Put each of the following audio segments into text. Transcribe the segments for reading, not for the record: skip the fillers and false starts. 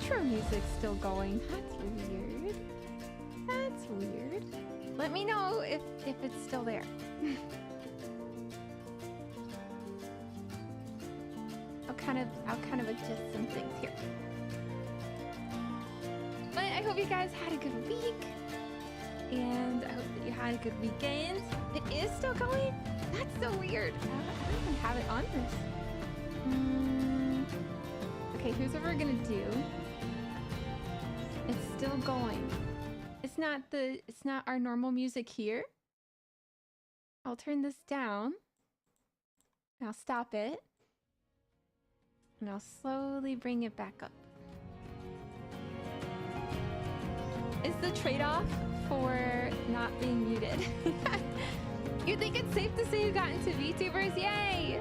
intro music's still going. That's weird. That's weird. Let me know if it's still there. I'll kind of adjust some things here. But I hope you guys had a good week. And I hope that you had a good weekend. It is still going? That's so weird. I don't even have it on this. Okay, here's what we're gonna do. It's still going. It's not our normal music here. I'll turn this down. And I'll stop it. And I'll slowly bring it back up. Is the trade-off for not being muted? You think it's safe to say you got into VTubers? Yay!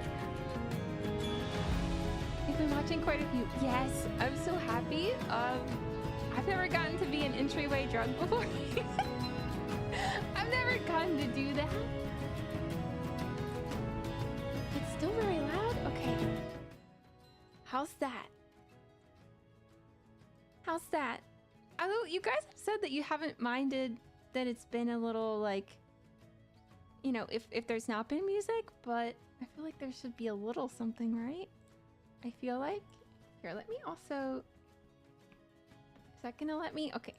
You've been watching quite a few. Yes, I'm so happy. I've never gotten to be an entryway drug before. I've never gotten to do that. It's still very loud? Okay. How's that? How's that? Although you guys have said that you haven't minded that it's been a little like, you know, if there's not been music, but I feel like there should be a little something, right? I feel like. Here, let me also... Is that gonna let me? Okay.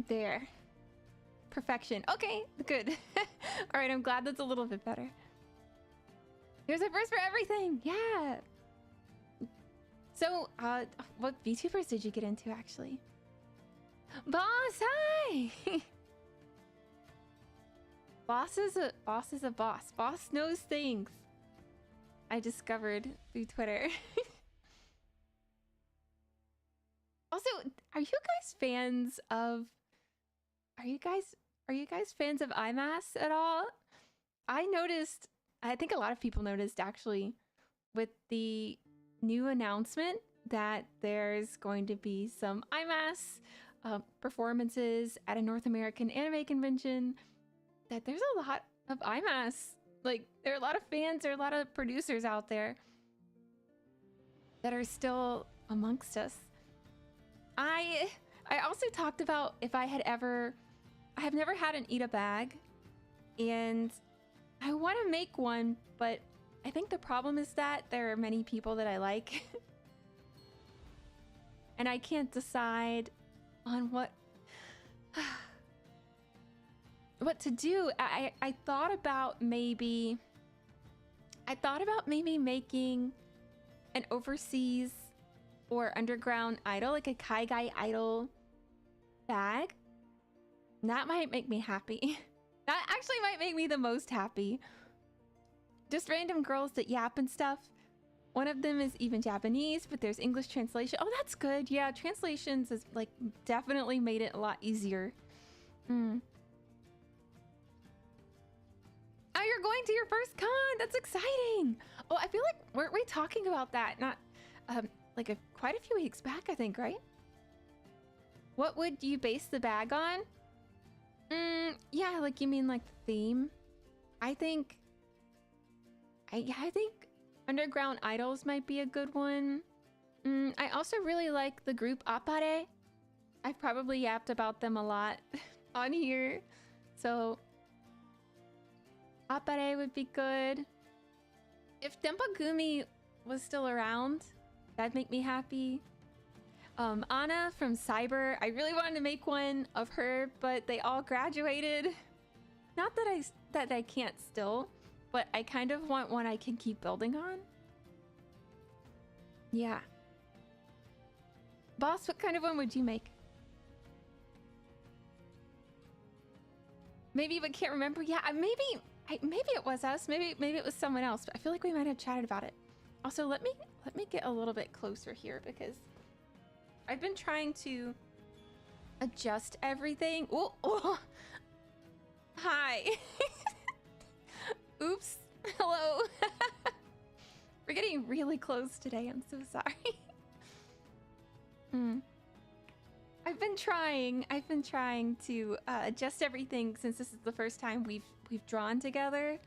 There. Perfection. Okay, good. All right, I'm glad that's a little bit better. There's a verse for everything. Yeah. So, what VTubers did you get into actually? Boss, hi! Boss is a boss. Boss knows things. I discovered through Twitter. Also, are you guys fans of... Are you guys fans of IMAS at all? I noticed, I think a lot of people noticed actually, with the new announcement that there's going to be some IMAS performances at a North American anime convention, that there's a lot of IMAS. Like, there are a lot of fans, there are a lot of producers out there that are still amongst us. I also talked about if I have never had an eat a bag, and I want to make one, but I think the problem is that there are many people that I like. And I can't decide on what to do. I thought about maybe making an overseas or underground idol, like a Kaigai idol bag. That might make me happy. That actually might make me the most happy. Just random girls that yap and stuff. One of them is even Japanese, but there's English translation. Oh, that's good. Yeah, translations has like definitely made it a lot easier. Oh, you're going to your first con. That's exciting. Oh, I feel like weren't we talking about that? Not like quite a few weeks back, I think, right? What would you base the bag on? Yeah, like you mean like the theme? I think Underground Idols might be a good one. I also really like the group Appare. I've probably yapped about them a lot on here. So Appare would be good. If Denpagumi was still around, that'd make me happy. Anna from Cyber, I really wanted to make one of her, but they all graduated. Not that I can't still, but I kind of want one I can keep building on. Yeah. Boss, what kind of one would you make? Maybe, but can't remember. Yeah, maybe it was us. Maybe it was someone else. But I feel like we might have chatted about it. Also, let me get a little bit closer here because I've been trying to adjust everything. Oh. Hi. Oops. Hello. We're getting really close today. I'm so sorry. I've been trying to adjust everything since this is the first time we've drawn together.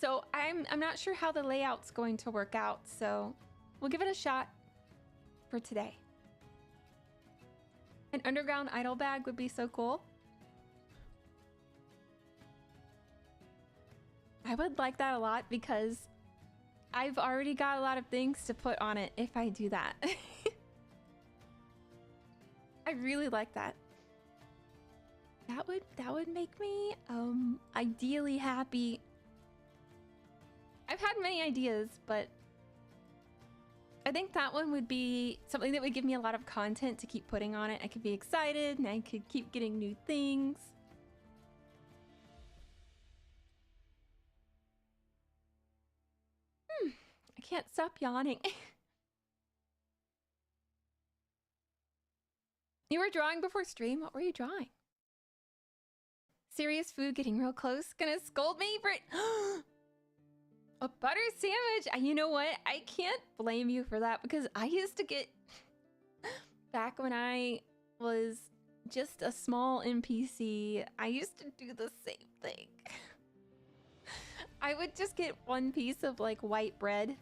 So I'm not sure how the layout's going to work out, so we'll give it a shot for today. An underground idol bag would be so cool. I would like that a lot because I've already got a lot of things to put on it if I do that. I really like that. That would make me ideally happy. I've had many ideas, but I think that one would be something that would give me a lot of content to keep putting on it. I could be excited and I could keep getting new things. I can't stop yawning. You were drawing before stream? What were you drawing? Serious food getting real close. Gonna scold me for it. A butter sandwich. You know what? I can't blame you for that because I used to get back when I was just a small NPC. I used to do the same thing. I would just get one piece of like white bread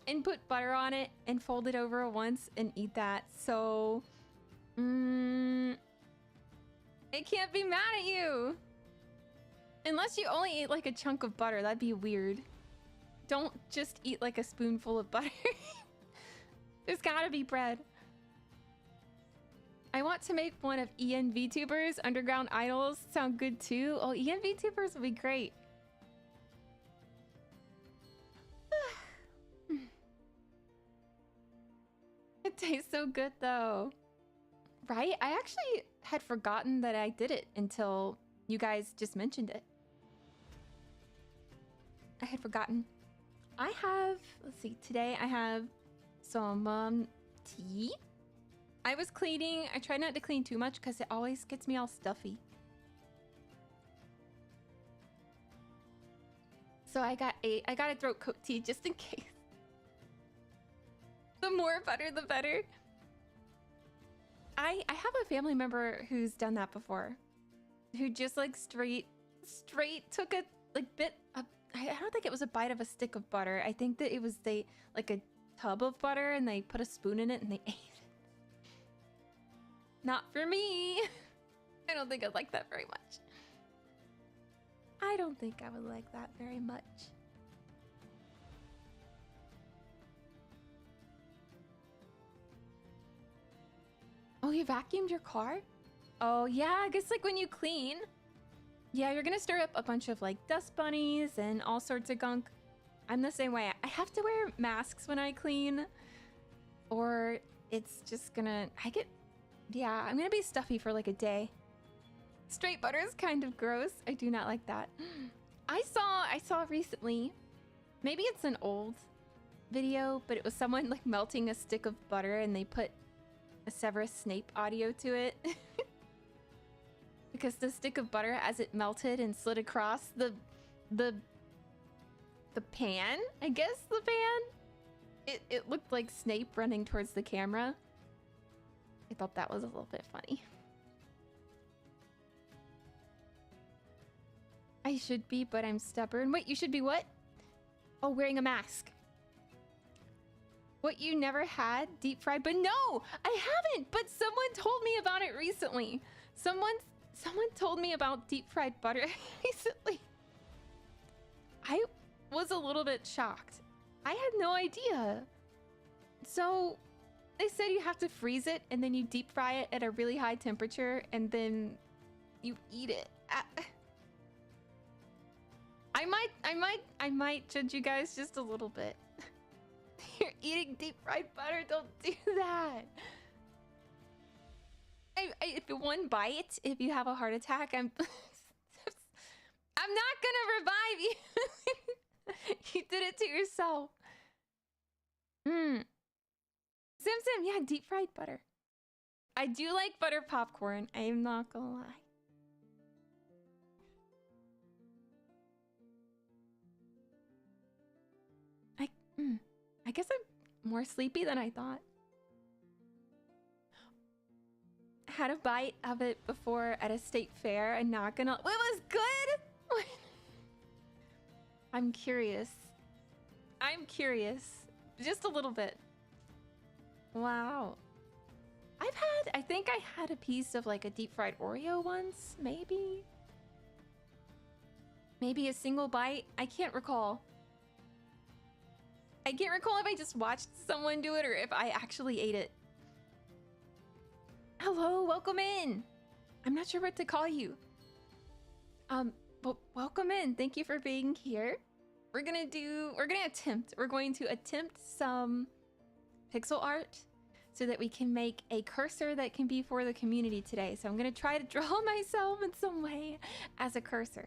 and put butter on it and fold it over once and eat that. So, I can't be mad at you. Unless you only eat like a chunk of butter, that'd be weird. Don't just eat like a spoonful of butter. There's gotta be bread. I want to make one of EN Vtubers. Underground idols sound good too. Oh, EN Vtubers would be great. It tastes so good though. Right? I actually had forgotten that I did it until you guys just mentioned it. I had forgotten. I have, let's see, today I have some tea. I was cleaning. I try not to clean too much because it always gets me all stuffy. So I got a throat coat tea just in case. The more butter, the better. I have a family member who's done that before. Who just like straight took a like bit of, I don't think it was a bite of a stick of butter. I think that it was like a tub of butter and they put a spoon in it and they ate it. Not for me. I don't think I'd like that very much. I don't think I would like that very much. Oh, you vacuumed your car? Oh, yeah, I guess like when you clean. Yeah, you're gonna stir up a bunch of like dust bunnies and all sorts of gunk. I'm the same way. I have to wear masks when I clean or it's just gonna, yeah, I'm gonna be stuffy for like a day. Straight butter is kind of gross. I do not like that. I saw recently, maybe it's an old video, but it was someone like melting a stick of butter and they put a Severus Snape audio to it. Because the stick of butter, as it melted and slid across the pan, I guess the pan, it looked like Snape running towards the camera. I thought that was a little bit funny. I should be, but I'm stubborn. Wait, you should be what? Oh, wearing a mask. What, you never had deep fried? But no, I haven't, but someone told me about it recently. Someone told me about deep fried butter recently. I was a little bit shocked. I had no idea. So they said you have to freeze it and then you deep fry it at a really high temperature and then you eat it. I might judge you guys just a little bit. You're eating deep fried butter, don't do that. If one bite, if you have a heart attack, I'm not gonna revive you. You did it to yourself. Sim, yeah, deep fried butter. I do like butter popcorn. I am not gonna lie. I guess I'm more sleepy than I thought. I had a bite of it before at a state fair. I'm not gonna. It was good. I'm curious. I'm curious. Just a little bit. Wow. I think I had a piece of like a deep fried Oreo once, maybe? Maybe a single bite? I can't recall. I can't recall if I just watched someone do it or if I actually ate it. Hello, welcome in. I'm not sure what to call you. But welcome in. Thank you for being here. We're going to attempt some pixel art so that we can make a cursor that can be for the community today. So I'm going to try to draw myself in some way as a cursor.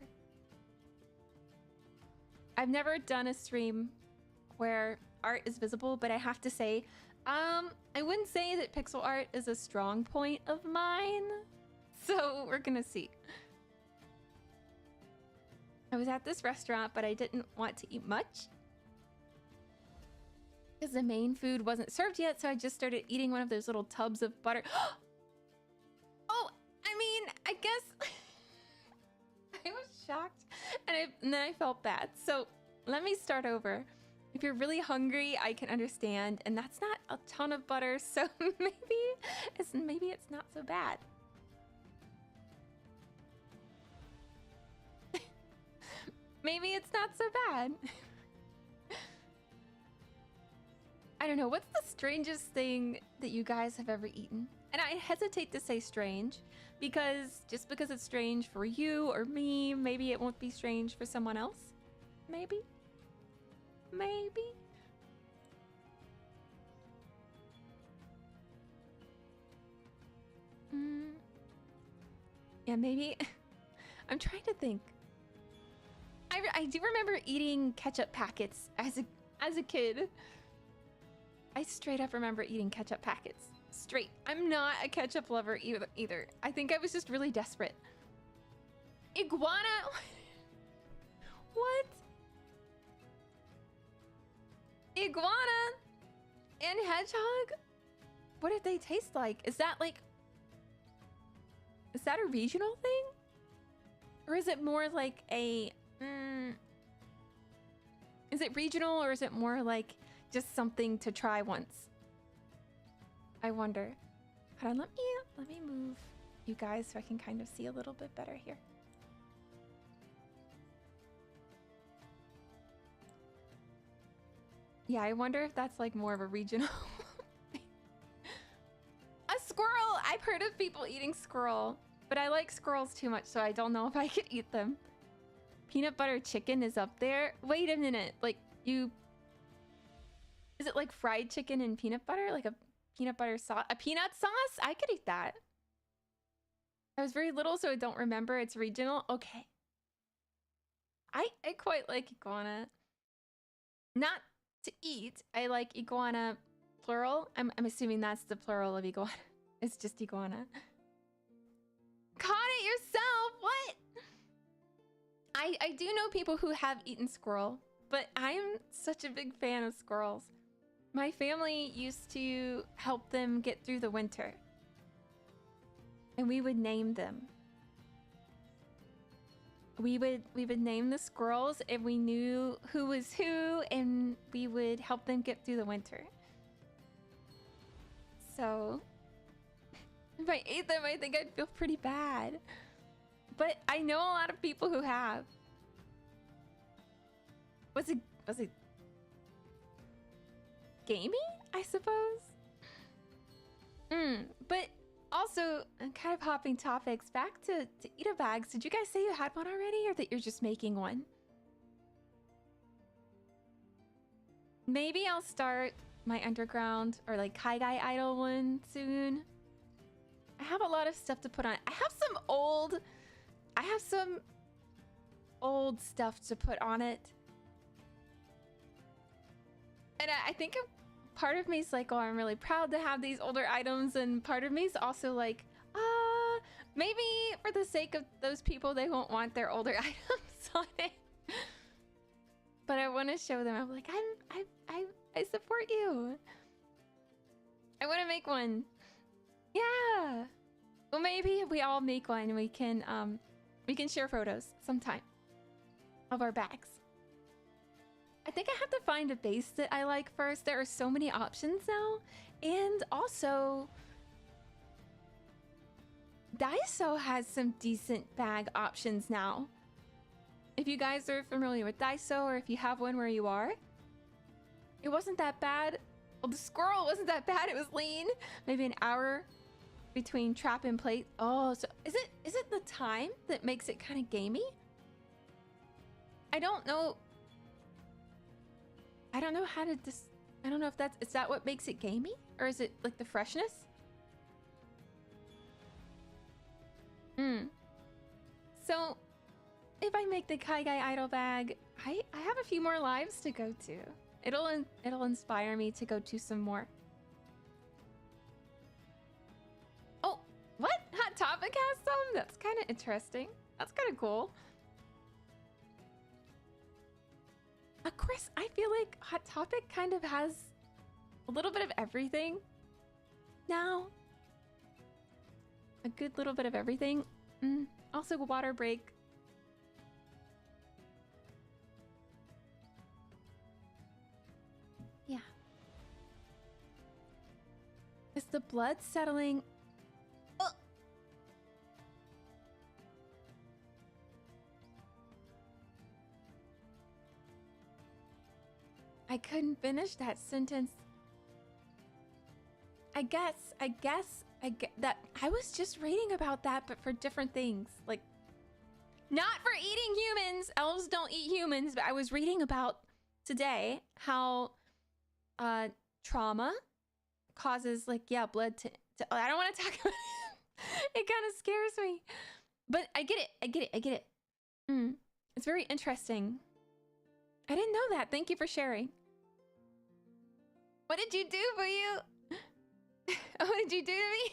I've never done a stream where art is visible, but I have to say, I wouldn't say that pixel art is a strong point of mine. So we're gonna see. I was at this restaurant, but I didn't want to eat much because the main food wasn't served yet, so I just started eating one of those little tubs of butter. Oh, I mean, I guess I was shocked and then I felt bad. So let me start over. If you're really hungry, I can understand, and that's not a ton of butter, so maybe it's not so bad. Maybe it's not so bad. I don't know, what's the strangest thing that you guys have ever eaten? And I hesitate to say strange, because just because it's strange for you or me, maybe it won't be strange for someone else. Maybe. Maybe. Yeah, maybe. I'm trying to think. I do remember eating ketchup packets as a kid. I straight up remember eating ketchup packets. Straight. I'm not a ketchup lover either. I think I was just really desperate. Iguana? What? Iguana and hedgehog? What did they taste like? Is that a regional thing? Or is it more like a... is it regional or is it more like just something to try once? I wonder. Hold on, let me move you guys so I can kind of see a little bit better here. Yeah, I wonder if that's like more of a regional thing. A squirrel! I've heard of people eating squirrel, but I like squirrels too much, so I don't know if I could eat them. Peanut butter chicken is up there. Wait a minute, like is it like fried chicken and peanut butter? Like a peanut butter sauce? A peanut sauce? I could eat that. I was very little, so I don't remember. It's regional. Okay. I quite like iguana. Not to eat. I like iguana plural. I'm assuming that's the plural of iguana. It's just iguana. Caught it yourself! What? I do know people who have eaten squirrel, but I'm such a big fan of squirrels. My family used to help them get through the winter. And we would name them. We would name the squirrels and we knew who was who and we would help them get through the winter. So if I ate them, I think I'd feel pretty bad. But I know a lot of people who have. Was it gamey, I suppose? But also, kind of hopping topics, back to Eat a Bags. Did you guys say you had one already or that you're just making one? Maybe I'll start my underground or like Kaigai Idol one soon. I have a lot of stuff to put on. I have some old stuff to put on it. And I think part of me is like, oh, I'm really proud to have these older items. And part of me is also like, maybe for the sake of those people, they won't want their older items on it. But I want to show them. I'm like, I support you. I want to make one. Yeah. Well, maybe if we all make one, we can share photos sometime of our bags. I think I have to find a base that I like first. There are so many options now. And also, Daiso has some decent bag options now. If you guys are familiar with Daiso, or if you have one where you are, it wasn't that bad. Well, the squirrel wasn't that bad. It was lean. Maybe an hour between trap and plate. Oh, so is it the time that makes it kind of gamey? I don't know. I don't know how to I don't know if is that what makes it gamey? Or is it like the freshness? So if I make the Kai Guy idol bag, I have a few more lives to go to. It'll inspire me to go to some more. Oh, what? Hot Topic has some? That's kind of interesting. That's kind of cool. Chris, I feel like Hot Topic kind of has a little bit of everything now. A good little bit of everything. Also, water break. Yeah. Is the blood settling? Oh. I couldn't finish that sentence. I guess that I was just reading about that, but for different things. Like, not for eating humans. Elves don't eat humans, but I was reading about today how trauma causes, like, yeah, blood to I don't want to talk about it. It kind of scares me. But I get it. It's very interesting. I didn't know that. Thank you for sharing. What did you do, Fuyu? What did you do to me?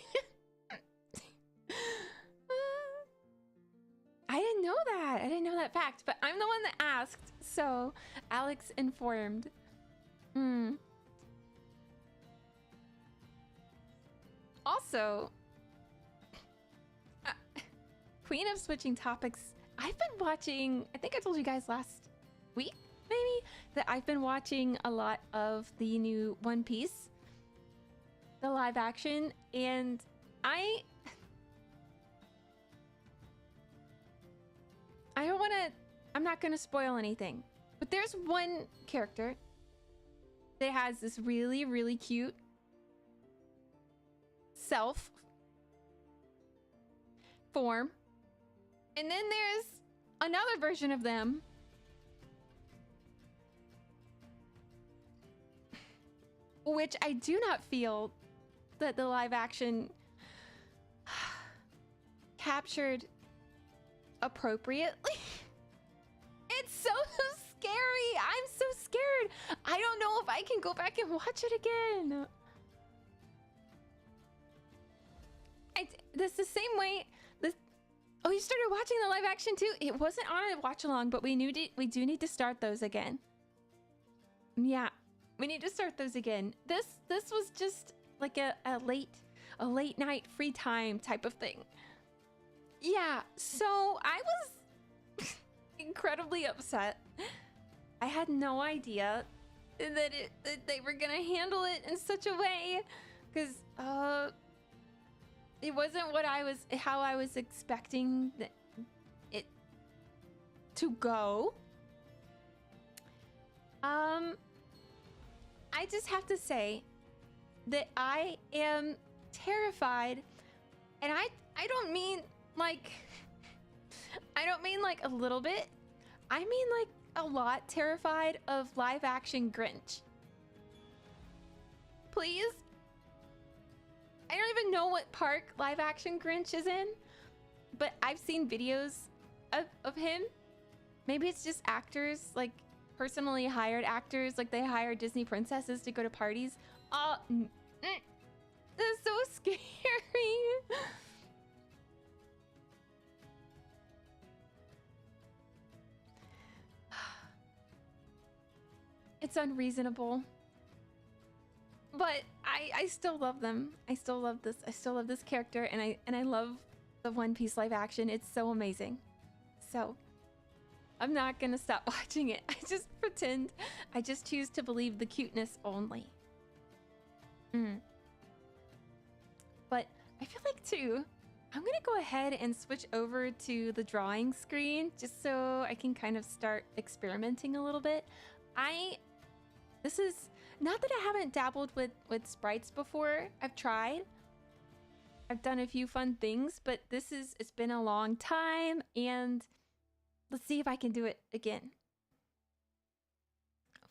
I didn't know that. I didn't know that fact, but I'm the one that asked, so Alex informed. Also, Queen of switching topics, I've been watching, I think I told you guys last week, maybe, that I've been watching a lot of the new One Piece, the live action, and I don't want to, I'm not going to spoil anything, but there's one character that has this really, really cute self form, and then there's another version of them which I do not feel that the live action captured appropriately. It's so scary. I'm so scared. I don't know if I can go back and watch it again. This the same way. Oh, you started watching the live action too? It wasn't on a watch along, but we do need to start those again. Yeah, we need to start those again. This was just like a late night free time type of thing. Yeah, so I was incredibly upset. I had no idea that they were gonna handle it in such a way, because it wasn't how I was expecting it to go. I just have to say that I am terrified, and I don't mean like a little bit. I mean like a lot terrified of live action Grinch. Please? I don't even know what park live action Grinch is in, but I've seen videos of him. Maybe it's just actors, like personally hired actors, like they hire Disney princesses to go to parties. That's so scary. It's unreasonable. But I still love them. I still love this character, and I love the One Piece live action. It's so amazing. So I'm not gonna stop watching it. I just pretend. I just choose to believe the cuteness only. But I feel like too, I'm gonna go ahead and switch over to the drawing screen just so I can kind of start experimenting a little bit. This is not that I haven't dabbled with sprites before. I've tried. I've done a few fun things, but it's been a long time, and let's see if I can do it again.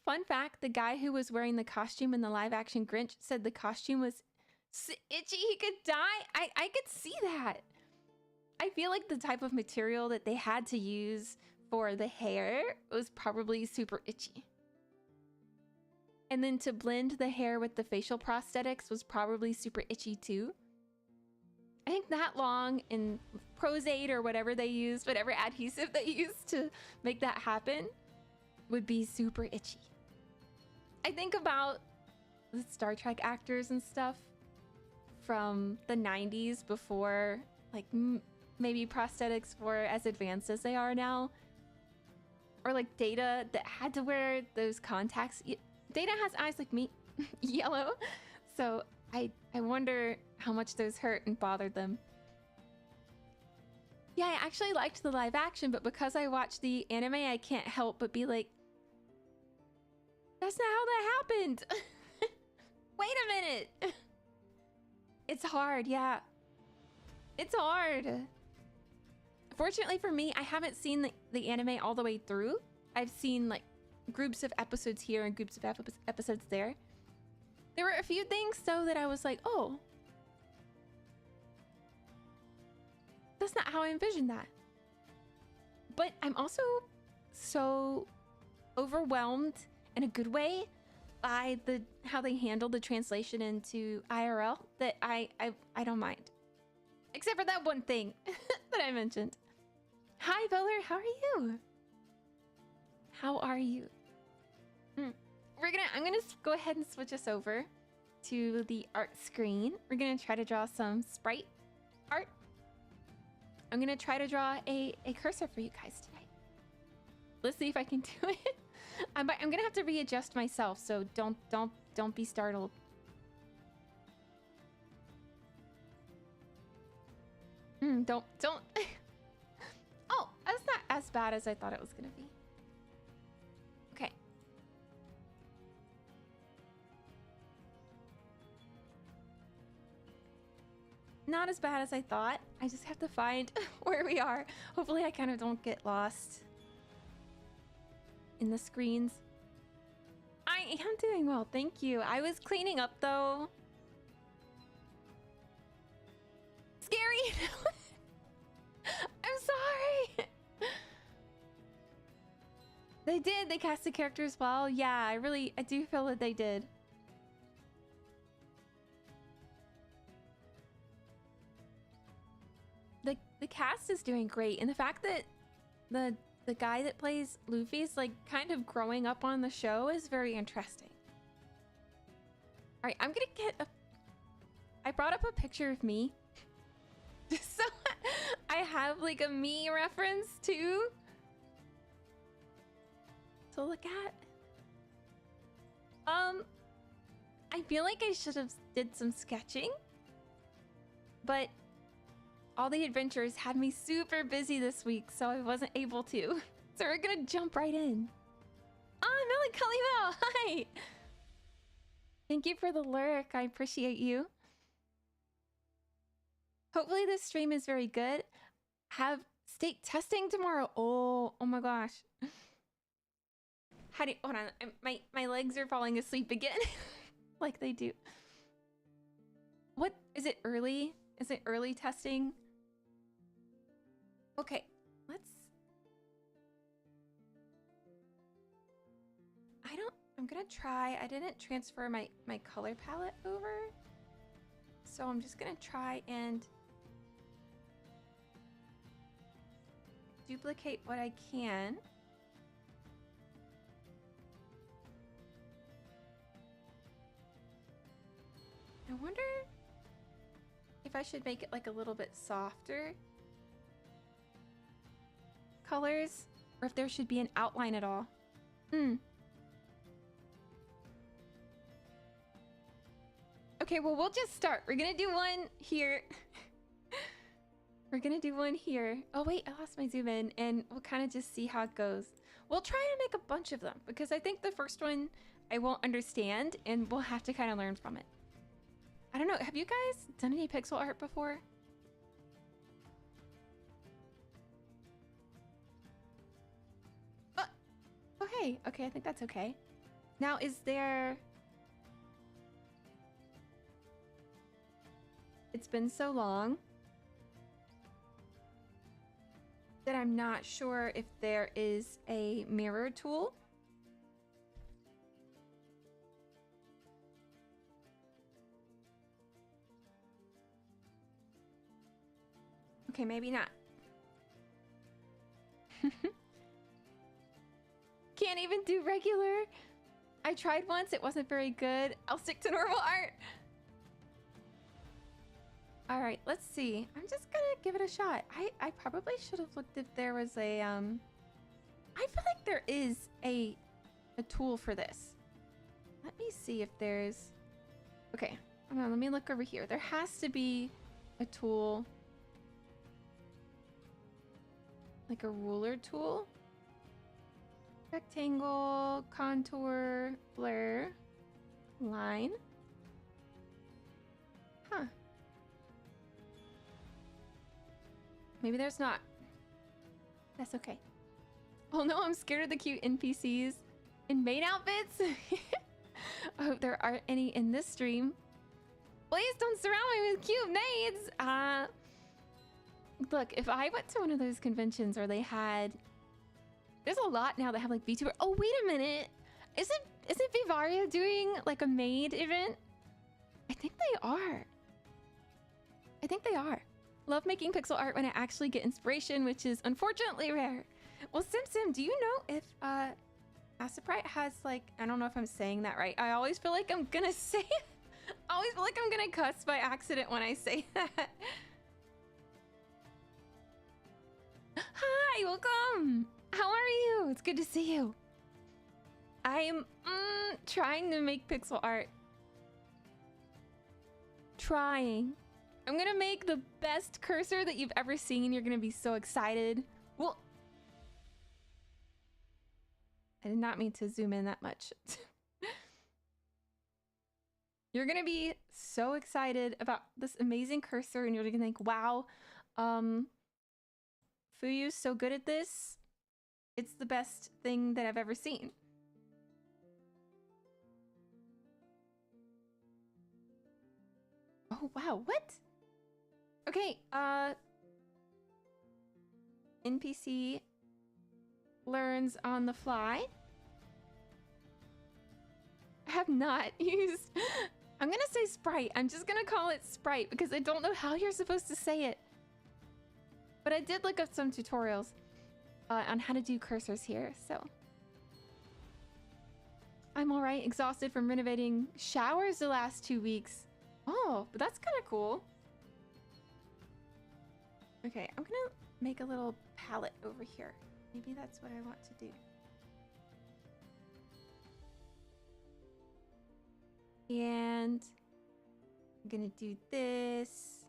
Fun fact, the guy who was wearing the costume in the live action Grinch said the costume was itchy, he could die. I could see that. I feel like the type of material that they had to use for the hair was probably super itchy. And then to blend the hair with the facial prosthetics was probably super itchy too. I think that long in Prozade or whatever they used, whatever adhesive they used to make that happen would be super itchy. I think about the Star Trek actors and stuff from the 90s before, like, maybe prosthetics were as advanced as they are now. Or like Data that had to wear those contacts. Data has eyes like me, yellow. So I wonder how much those hurt and bothered them. Yeah, I actually liked the live action, but because I watched the anime, I can't help but be like, that's not how that happened. Wait a minute. It's hard, yeah. It's hard. Fortunately for me, I haven't seen the anime all the way through. I've seen like groups of episodes here and groups of episodes there. There were a few things though that I was like, oh, that's not how I envisioned that. But I'm also so overwhelmed in a good way by how they handled the translation into IRL that I don't mind. Except for that one thing that I mentioned. Hi, Beller, how are you? How are you? I'm gonna go ahead and switch us over to the art screen. We're gonna try to draw some sprite art. I'm gonna try to draw a cursor for you guys today. Let's see if I can do it. I'm gonna have to readjust myself, so don't be startled. Don't. Oh, that's not as bad as I thought it was gonna be. Okay. Not as bad as I thought. I just have to find where we are. Hopefully I kind of don't get lost in the screens. I am doing well, thank you. I was cleaning up though. Scary. I'm sorry. They did. They cast the characters well. Yeah, I do feel that they did. The cast is doing great, and the fact that the guy that plays Luffy's like kind of growing up on the show is very interesting. All right, I'm gonna get I brought up a picture of me. So I have like a me reference too to look at. I feel like I should have did some sketching, but all the adventures had me super busy this week, so I wasn't able to. So we're gonna jump right in. Melancholy Mel, hi! Thank you for the lurk, I appreciate you. Hopefully this stream is very good. Have state testing tomorrow. Oh my gosh. How do you, hold on, my legs are falling asleep again. Like they do. What, is it early? Is it early testing? Okay, I'm gonna try, I didn't transfer my color palette over. So I'm just gonna try and duplicate what I can. I wonder if I should make it like a little bit softer colors. or if there should be an outline at all. Hmm. Okay, well, we'll just start. We're gonna do one here. We're gonna do one here. Oh wait, I lost my zoom in, and we'll kind of just see how it goes. We'll try to make a bunch of them because I think the first one I won't understand, and we'll have to kind of learn from it. I don't know. Have you guys done any pixel art before? Oh, hey. Okay, I think that's okay. Now, is there... It's been so long that I'm not sure if there is a mirror tool. Okay, maybe not. Can't even do regular. I tried once, it wasn't very good. I'll stick to normal art. All right, let's see. I'm just gonna give it a shot. I probably should have looked if there was a I feel like there is a tool for this. Let me see if there's... Okay, hold on, let me look over here. There has to be a tool. Like a ruler tool. Rectangle, contour, blur, line. Huh. Maybe there's not. That's okay. Oh no, I'm scared of the cute NPCs in maid outfits. I hope there aren't any in this stream. Please don't surround me with cute maids. Look, if I went to one of those conventions where they had... There's a lot now that have like Vtuber. Oh, wait a minute. Isn't Vivaria doing like a maid event? I think they are. I think they are. Love making pixel art when I actually get inspiration, which is unfortunately rare. Well, Sim, do you know if Asaprite has like... I don't know if I'm saying that right. I always feel like I'm gonna say it. I always feel like I'm gonna cuss by accident when I say that. Hi, welcome. How are you? It's good to see you. I'm trying to make pixel art. Trying. I'm gonna make the best cursor that you've ever seen. You're gonna be so excited. Well, I did not mean to zoom in that much. You're gonna be so excited about this amazing cursor, and you're gonna think, wow, Fuyu's so good at this. It's the best thing that I've ever seen. Oh, wow, what? Okay, NPC learns on the fly. I have not used... I'm gonna say Sprite. I'm just gonna call it Sprite because I don't know how you're supposed to say it. But I did look up some tutorials on how to do cursors here, so... I'm alright, exhausted from renovating showers the last 2 weeks. Oh, but that's kind of cool. Okay, I'm gonna make a little palette over here. Maybe that's what I want to do. And I'm gonna do this.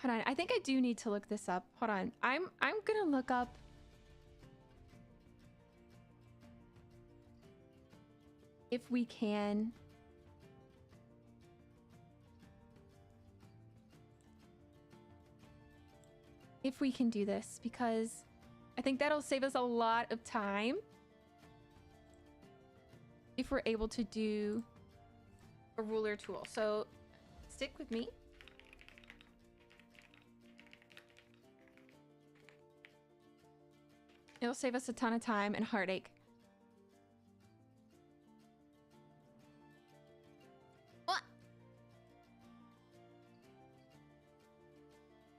Hold on, I think I do need to look this up. Hold on, I'm gonna look up if we can. If we can do this, because I think that'll save us a lot of time if we're able to do a ruler tool. So stick with me. It'll save us a ton of time and heartache. What?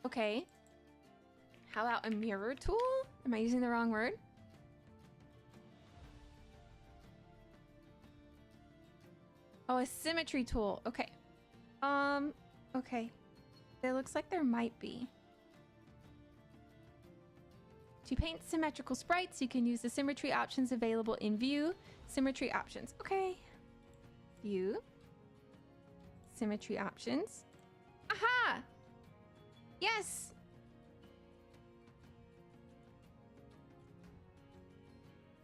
Okay. How about a mirror tool? Am I using the wrong word? Oh, a symmetry tool. Okay. Okay. It looks like there might be. To paint symmetrical sprites, you can use the symmetry options available in View. Symmetry options. Okay. View. Symmetry options. Aha! Yes!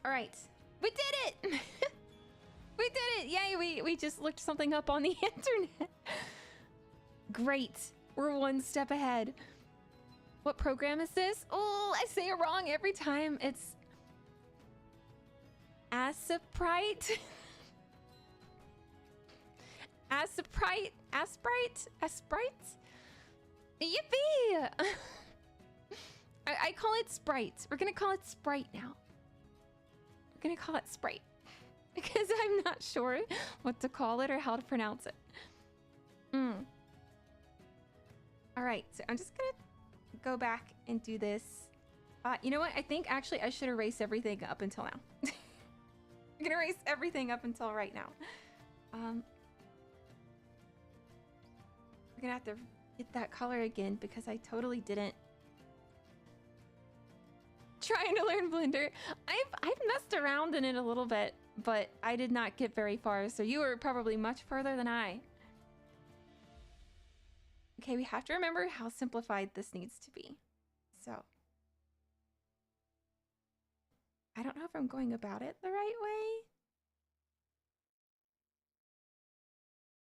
Alright. We did it! We did it! Yay, we just looked something up on the internet. Great. We're one step ahead. What program is this? Oh, I say it wrong every time. It's Asprite. Asprite? Yippee! I call it Sprite. We're gonna call it Sprite now. We're gonna call it Sprite. Because I'm not sure what to call it or how to pronounce it. Alright, so I'm just gonna go back and do this. You know what? I think actually I should erase everything up until now. I'm gonna erase everything up until right now. We're gonna have to get that color again because I totally didn't. Trying to learn Blender. I've messed around in it a little bit, but I did not get very far, so you were probably much further than I. Okay, we have to remember how simplified this needs to be. So I don't know if I'm going about it the right way,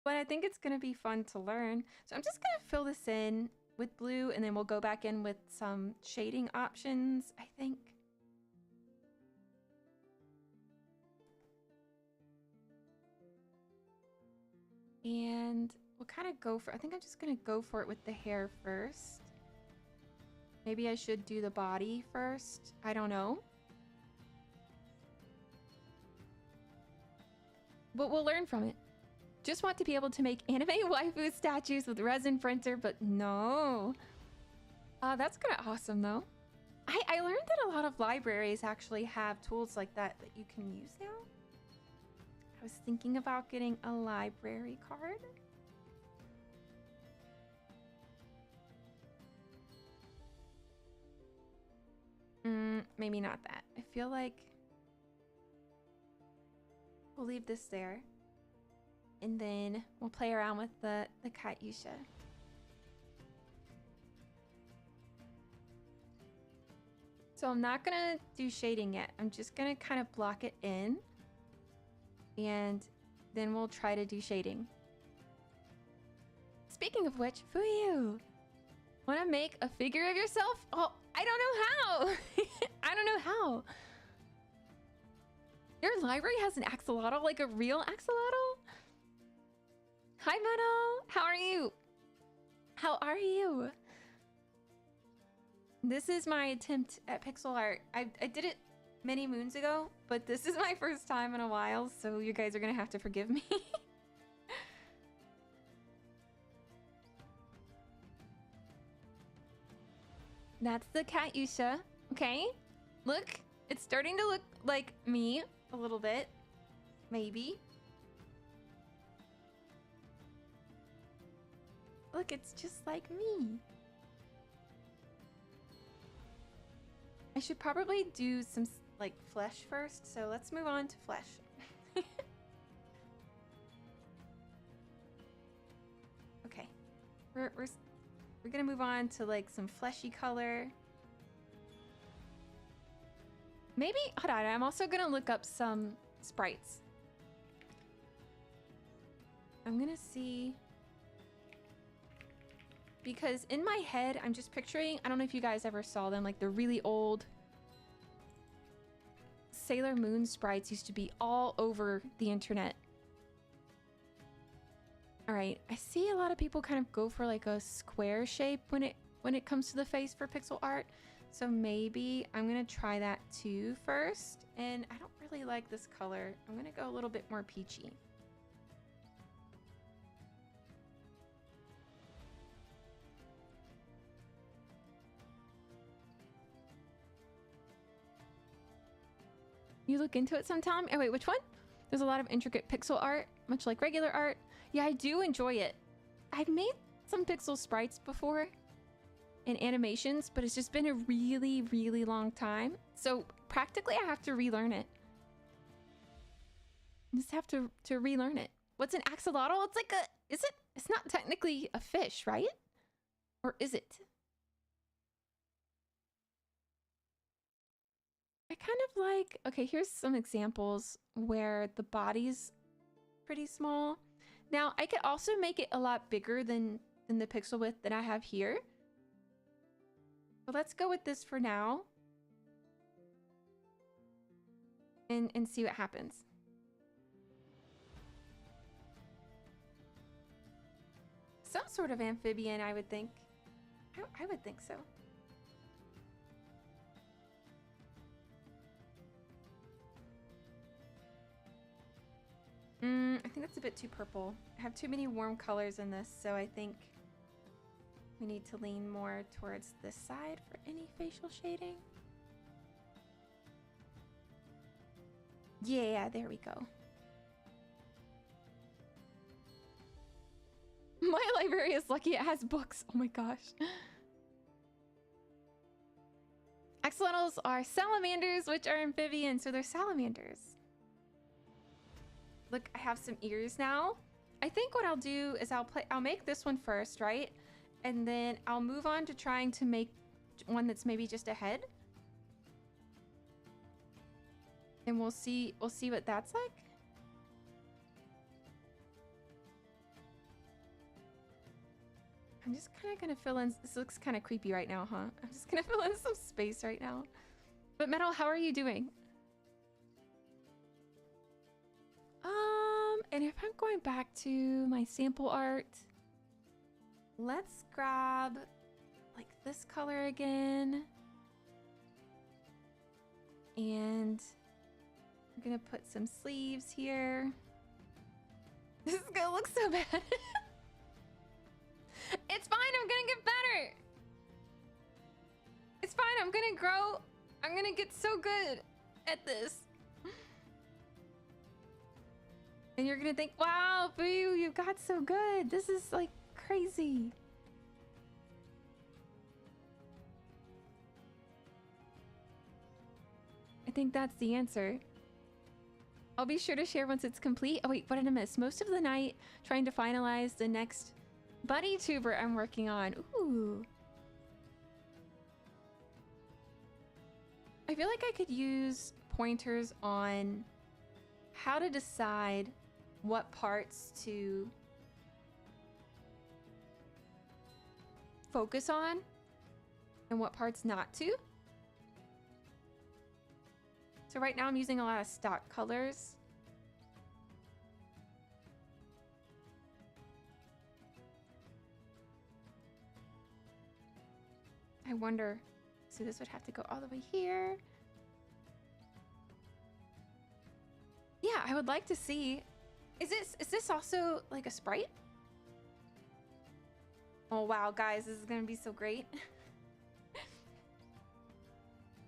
but I think it's gonna be fun to learn. So I'm just gonna fill this in with blue and then we'll go back in with some shading options, I think. And we'll kind of go for, I think I'm just gonna go for it with the hair first. Maybe I should do the body first. I don't know. But we'll learn from it. Just want to be able to make anime waifu statues with resin printer, but no. That's kind of awesome though. I learned that a lot of libraries actually have tools like that that you can use now. I was thinking about getting a library card. Maybe not that. I feel like we'll leave this there. And then we'll play around with the Katyusha. So I'm not gonna do shading yet. I'm just gonna kind of block it in. And then we'll try to do shading. Speaking of which, Fuyu! Wanna make a figure of yourself? Oh, I don't know how! I don't know how! Your library has an axolotl, like a real axolotl? Hi, Meadow! How are you? How are you? This is my attempt at pixel art. I did it many moons ago, but this is my first time in a while, so you guys are gonna have to forgive me. That's the Katyusha. Okay. Look, it's starting to look like me a little bit. Maybe. Look, it's just like me. I should probably do some like flesh first, so let's move on to flesh. Okay. We're gonna move on to like some fleshy color. Maybe, hold on, I'm also gonna look up some sprites. I'm gonna see, because in my head, I'm just picturing, I don't know if you guys ever saw them, like the really old Sailor Moon sprites used to be all over the internet. All right, I see a lot of people kind of go for like a square shape when it comes to the face for pixel art. So maybe I'm gonna try that too first. And I don't really like this color. I'm gonna go a little bit more peachy. You look into it sometime? Oh wait, which one? There's a lot of intricate pixel art, much like regular art. Yeah, I do enjoy it. I've made some pixel sprites before. in animations, but it's just been a really, really long time. So practically I have to relearn it. I just have to relearn it. What's an axolotl? It's like a, is it? It's not technically a fish, right? Or is it? I kind of like, okay, here's some examples where the body's pretty small. Now, I could also make it a lot bigger than the pixel width that I have here. But let's go with this for now. And see what happens. Some sort of amphibian, I would think. I would think so. I think that's a bit too purple. I have too many warm colors in this, so I think we need to lean more towards this side for any facial shading. Yeah, there we go. My library is lucky it has books. Oh my gosh. Axolotls are salamanders, which are amphibians, so they're salamanders. Look, I have some ears now. I think what I'll do is I'll make this one first, right? And then I'll move on to trying to make one that's maybe just a head. And we'll see what that's like. I'm just kind of gonna fill in, this looks kind of creepy right now, huh? I'm just gonna fill in some space right now. But Metal, how are you doing? And if I'm going back to my sample art, let's grab like this color again. And I'm gonna put some sleeves here. This is gonna look so bad. It's fine, I'm gonna get better. It's fine, I'm gonna grow. I'm gonna get so good at this. And you're gonna think, wow, Fuyu, you got so good. This is like crazy. I think that's the answer. I'll be sure to share once it's complete. Oh wait, what did I miss? Most of the night trying to finalize the next buddy tuber I'm working on. Ooh. I feel like I could use pointers on how to decide what parts to focus on and what parts not to. So right now I'm using a lot of stock colors. I wonder, so this would have to go all the way here. Yeah, I would like to see. Is this also like a sprite? Oh wow, guys, this is gonna be so great.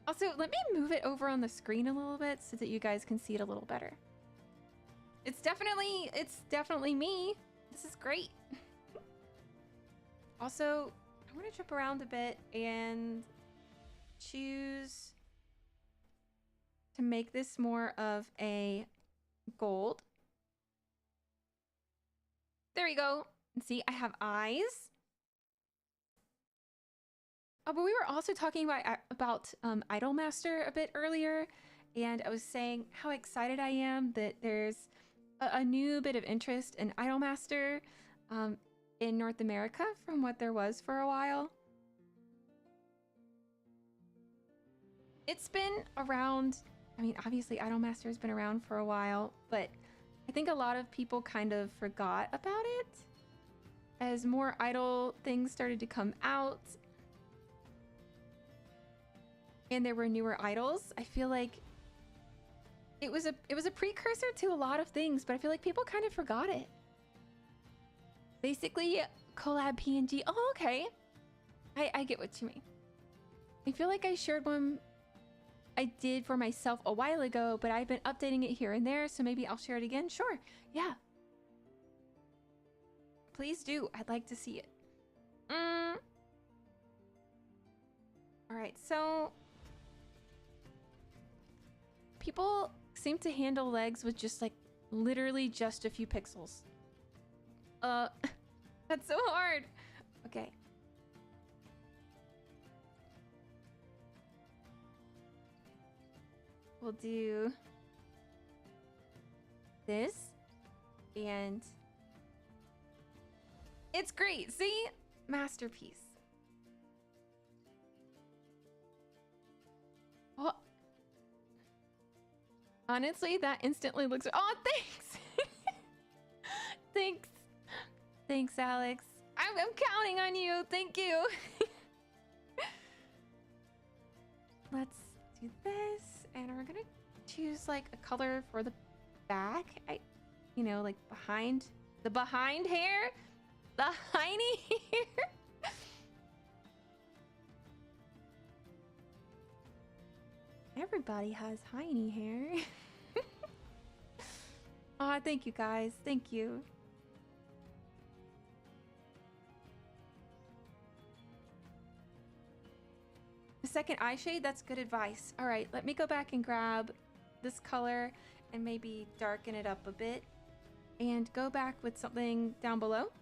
Also, let me move it over on the screen a little bit so that you guys can see it a little better. It's definitely me. This is great. Also, I'm gonna trip around a bit and choose to make this more of a gold. There we go. See, I have eyes. Oh, but we were also talking about Idolmaster a bit earlier, and I was saying how excited I am that there's a new bit of interest in Idolmaster in North America from what there was for a while. It's been around, I mean, obviously Idolmaster has been around for a while, but I think a lot of people kind of forgot about it as more idol things started to come out and there were newer idols. I feel like it was a precursor to a lot of things, but I feel like people kind of forgot it. Basically, collab PNG. Oh, okay. I get what you mean. I feel like I shared one I did for myself a while ago, but I've been updating it here and there, so maybe I'll share it again. Sure. Yeah. Please do. I'd like to see it. All right, so people seem to handle legs with just like literally just a few pixels. That's so hard. Okay. We'll do this and it's great. See? Masterpiece. Well, honestly, that instantly looks... Oh, thanks! Thanks. Thanks, Alex. I'm counting on you. Thank you. Let's do this. And we're gonna choose like a color for the back. You know, like behind... The behind hair? The hiney hair? Everybody has hiney hair. Aw, thank you guys. Thank you. The second eye shade, that's good advice. All right, let me go back and grab this color and maybe darken it up a bit and go back with something down below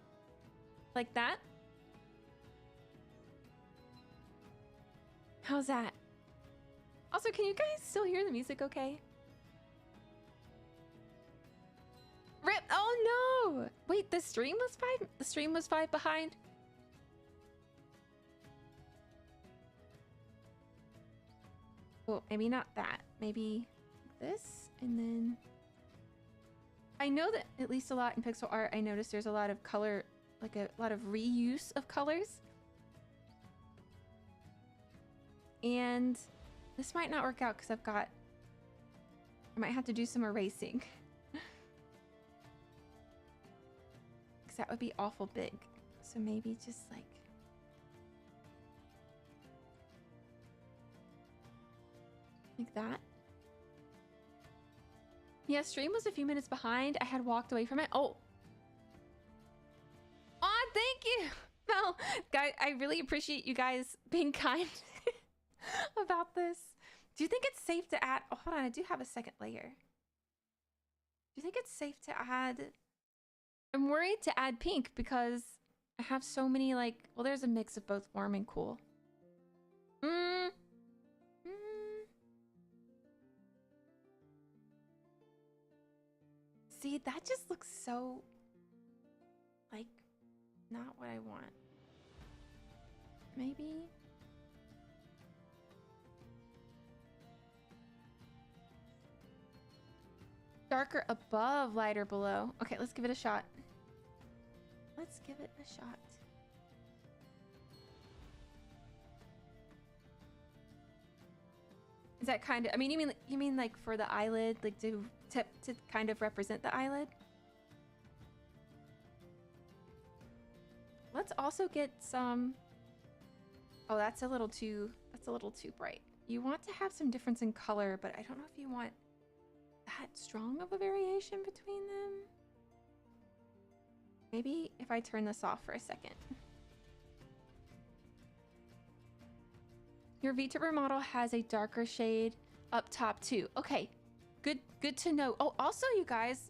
like that. How's that? Also, can you guys still hear the music okay? Rip! Oh no! Wait, the stream was 5? The stream was 5 behind? Well, maybe not that. Maybe this, and then... I know that at least a lot in pixel art, I noticed there's a lot of color, like a lot of reuse of colors. And this might not work out because I might have to do some erasing. Because that would be awful big. So maybe just like that. Yeah, stream was a few minutes behind. I had walked away from it. Oh. Aw, thank you. Well, guys, I really appreciate you guys being kind about this. Do you think it's safe to add... Oh, hold on. I do have a second layer. Do you think it's safe to add... I'm worried to add pink because I have so many like... Well, there's a mix of both warm and cool. See, that just looks so... like, not what I want. Maybe... Darker above, lighter below. Okay, let's give it a shot. Let's give it a shot. Is that kind of... I mean, you mean like for the eyelid, like to kind of represent the eyelid? Let's also get some... Oh, that's a little too bright. You want to have some difference in color, but I don't know if you want that strong of a variation between them. Maybe if I turn this off for a second. Your Vtuber model has a darker shade up top too. Okay, good to know. Oh, also you guys,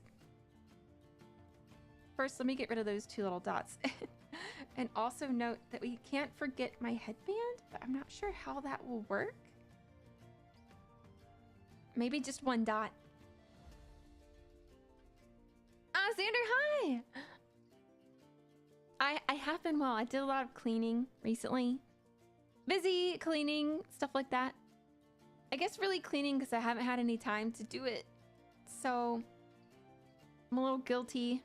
first let me get rid of those 2 little dots. And also note that we can't forget my headband, but I'm not sure how that will work. Maybe just 1 dot. Ah, Xander, hi! I have been well. I did a lot of cleaning recently. Busy cleaning, stuff like that. I guess really cleaning because I haven't had any time to do it. So I'm a little guilty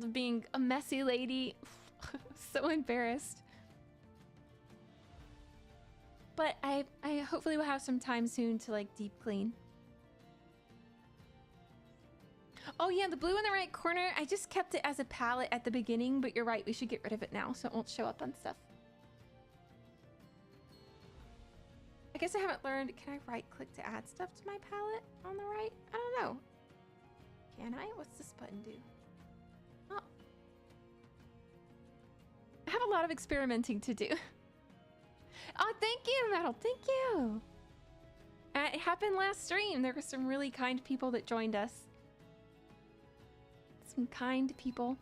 of being a messy lady. So embarrassed. But I hopefully will have some time soon to like deep clean. Oh yeah, the blue in the right corner, I just kept it as a palette at the beginning, but you're right, we should get rid of it now so it won't show up on stuff. I guess I haven't learned, can I right click to add stuff to my palette on the right? I don't know. Can I? What's this button do? Oh. I have a lot of experimenting to do. Oh, thank you, Metal. Thank you. It happened last stream. There were some really kind people that joined us. Some kind people.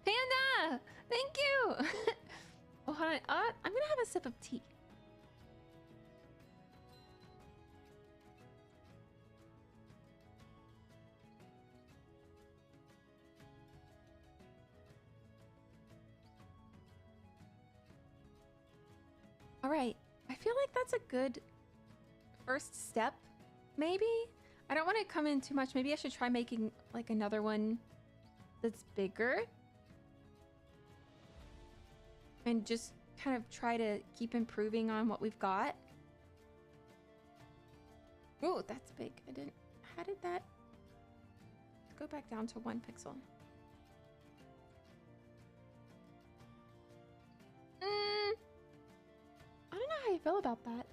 Panda! Thank you! Oh, hold on. I'm gonna have a sip of tea. All right. I feel like that's a good first step, maybe? I don't want to come in too much. Maybe I should try making like another one that's bigger. And just kind of try to keep improving on what we've got. Oh, that's big. I didn't... How did that... Let's go back down to 1 pixel. I don't know how you feel about that.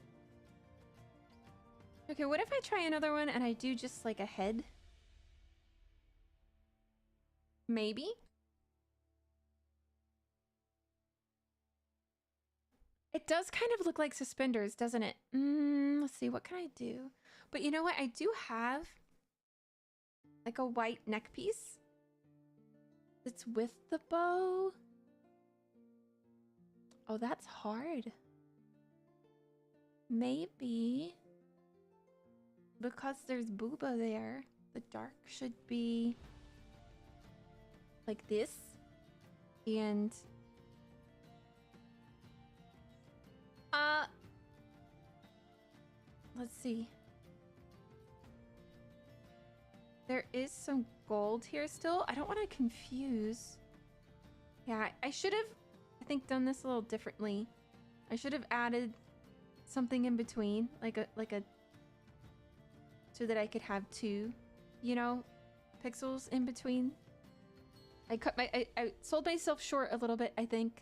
Okay, what if I try another one and I do just like a head? Maybe? It does kind of look like suspenders, doesn't it? Let's see, what can I do? But you know what? I do have like a white neck piece that's with the bow. Oh, that's hard. Maybe because there's booba there, the dark should be like this. And let's see. There is some gold here still. I don't want to confuse. Yeah, I should have, I think, done this a little differently. I should have added something in between, like a so that I could have 2, you know, pixels in between. I sold myself short a little bit, I think.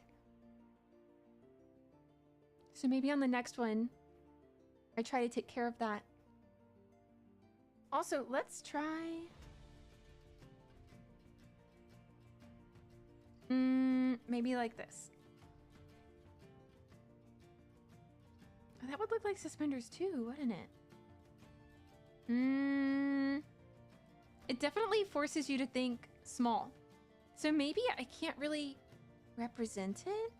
So maybe on the next one, I try to take care of that. Also, let's try... maybe like this. Oh, that would look like suspenders too, wouldn't it? It definitely forces you to think small. So maybe I can't really represent it.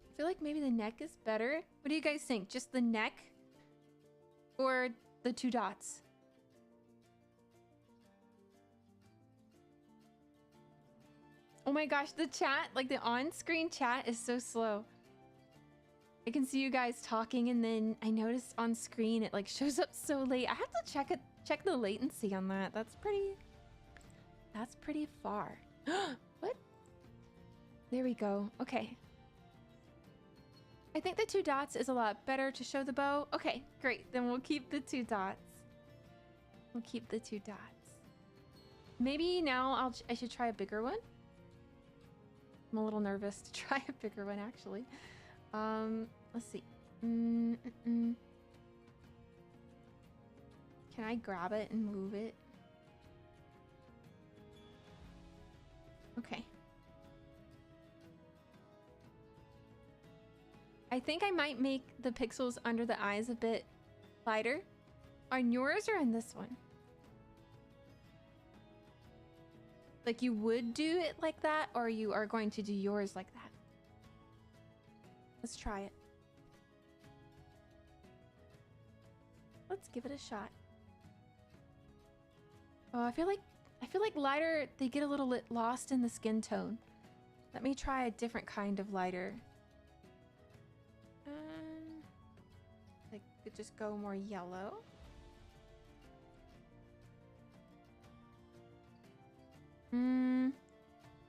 I feel like maybe the neck is better. What do you guys think? Just the neck or the 2 dots? Oh my gosh, the chat, like the on-screen chat is so slow. I can see you guys talking and then I noticed on screen it like shows up so late. I have to check the latency on that. That's pretty far. What? There we go. Okay. I think the 2 dots is a lot better to show the bow. Okay, great. Then we'll keep the 2 dots. We'll keep the 2 dots. Maybe now I should try a bigger one. I'm a little nervous to try a bigger one, actually. Let's see. Can I grab it and move it? Okay. I think I might make the pixels under the eyes a bit lighter. On yours or on this one? Like you would do it like that, or you are going to do yours like that? Let's try it. Let's give it a shot. Oh, I feel like lighter, they get a little lost in the skin tone. Let me try a different kind of lighter. Like could just go more yellow.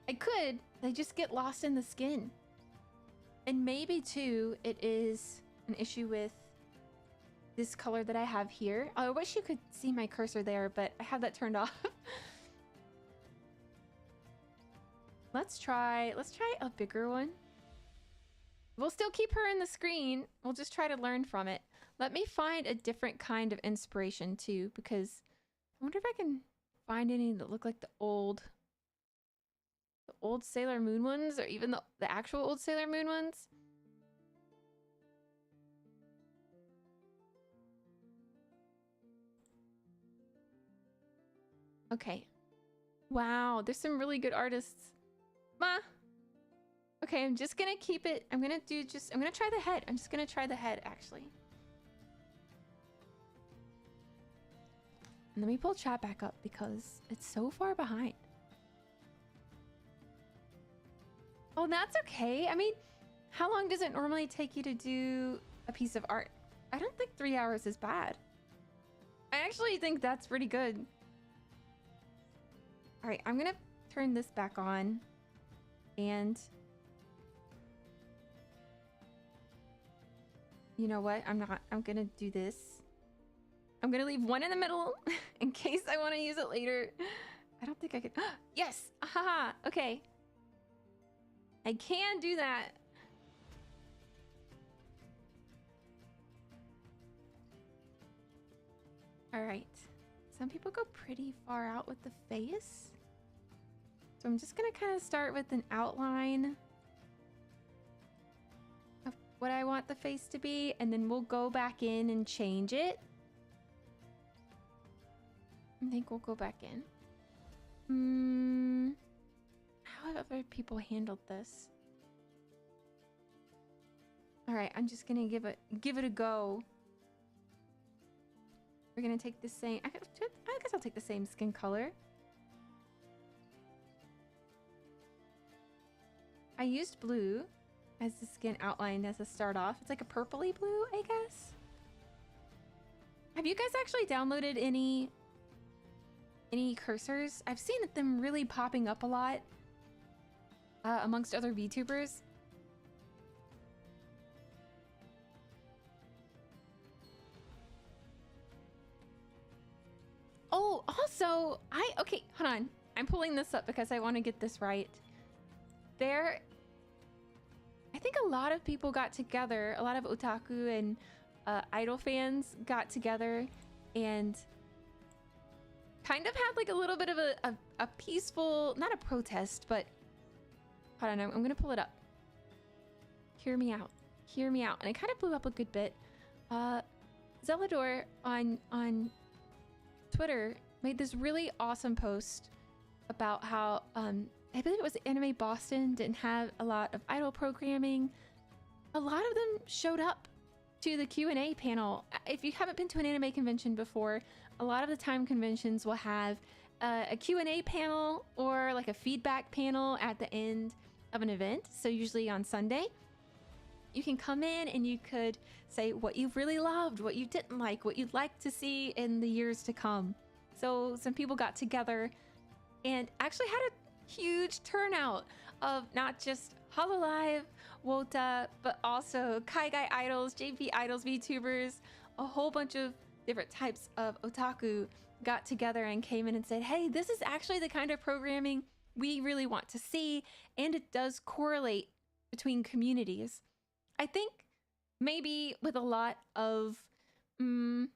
I could. They just get lost in the skin. And maybe too, it is an issue with this color that I have here. I wish you could see my cursor there, but I have that turned off. Let's try a bigger one. We'll still keep her in the screen. We'll just try to learn from it. Let me find a different kind of inspiration too, because I wonder if I can find any that look like the old old Sailor Moon ones, or even the actual old Sailor Moon ones. Okay. Wow, there's some really good artists. Ma! Okay, I'm just gonna keep it. I'm gonna try the head. I'm just gonna try the head, actually. And let me pull chat back up because it's so far behind. Oh, that's okay. I mean, how long does it normally take you to do a piece of art? I don't think 3 hours is bad. I actually think that's pretty good. All right, I'm gonna turn this back on, and you know what? I'm gonna do this. I'm gonna leave one in the middle in case I want to use it later. I don't think I could. Yes! Haha! Okay. I can do that. All right. Some people go pretty far out with the face. So I'm just gonna kind of start with an outline of what I want the face to be, and then we'll go back in and change it. I think we'll go back in. How have other people handled this? All right, I'm just gonna give it a go. We're gonna take the same. I guess I'll take the same skin color. I used blue as the skin outlined as a start off. It's like a purpley blue, I guess. Have you guys actually downloaded any cursors? I've seen them really popping up a lot amongst other VTubers. Oh, also, okay, hold on. I'm pulling this up because I want to get this right. I think a lot of people got together, a lot of otaku and idol fans got together and kind of had like a little bit of a peaceful, not a protest, but hold on, I'm gonna pull it up. Hear me out. Hear me out. And it kind of blew up a good bit. Zelador on Twitter made this really awesome post about how I believe it was Anime Boston didn't have a lot of idol programming. A lot of them showed up to the Q&A panel. If you haven't been to an anime convention before, a lot of the time conventions will have a Q&A panel or like a feedback panel at the end of an event. So usually on Sunday, you can come in and you could say what you really loved, what you didn't like, what you'd like to see in the years to come. So some people got together and actually had a huge turnout of not just Hololive, Wota, but also Kaigai idols, JP idols, VTubers, a whole bunch of different types of otaku got together and came in and said, hey, this is actually the kind of programming we really want to see, and it does correlate between communities. I think maybe with a lot of, I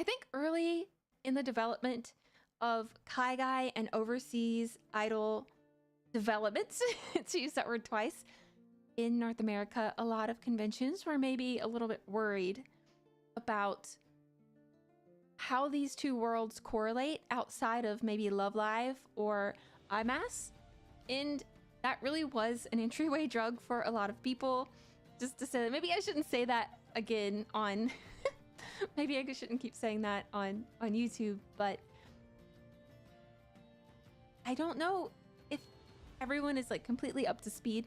think early in the development of Kaigai and overseas idol developments, to use that word twice, in North America, a lot of conventions were maybe a little bit worried about how these two worlds correlate outside of maybe Love Live or IMAS. And that really was an entryway drug for a lot of people. Just to say that, maybe I shouldn't say that again on, maybe I shouldn't keep saying that on YouTube, but I don't know if everyone is like completely up to speed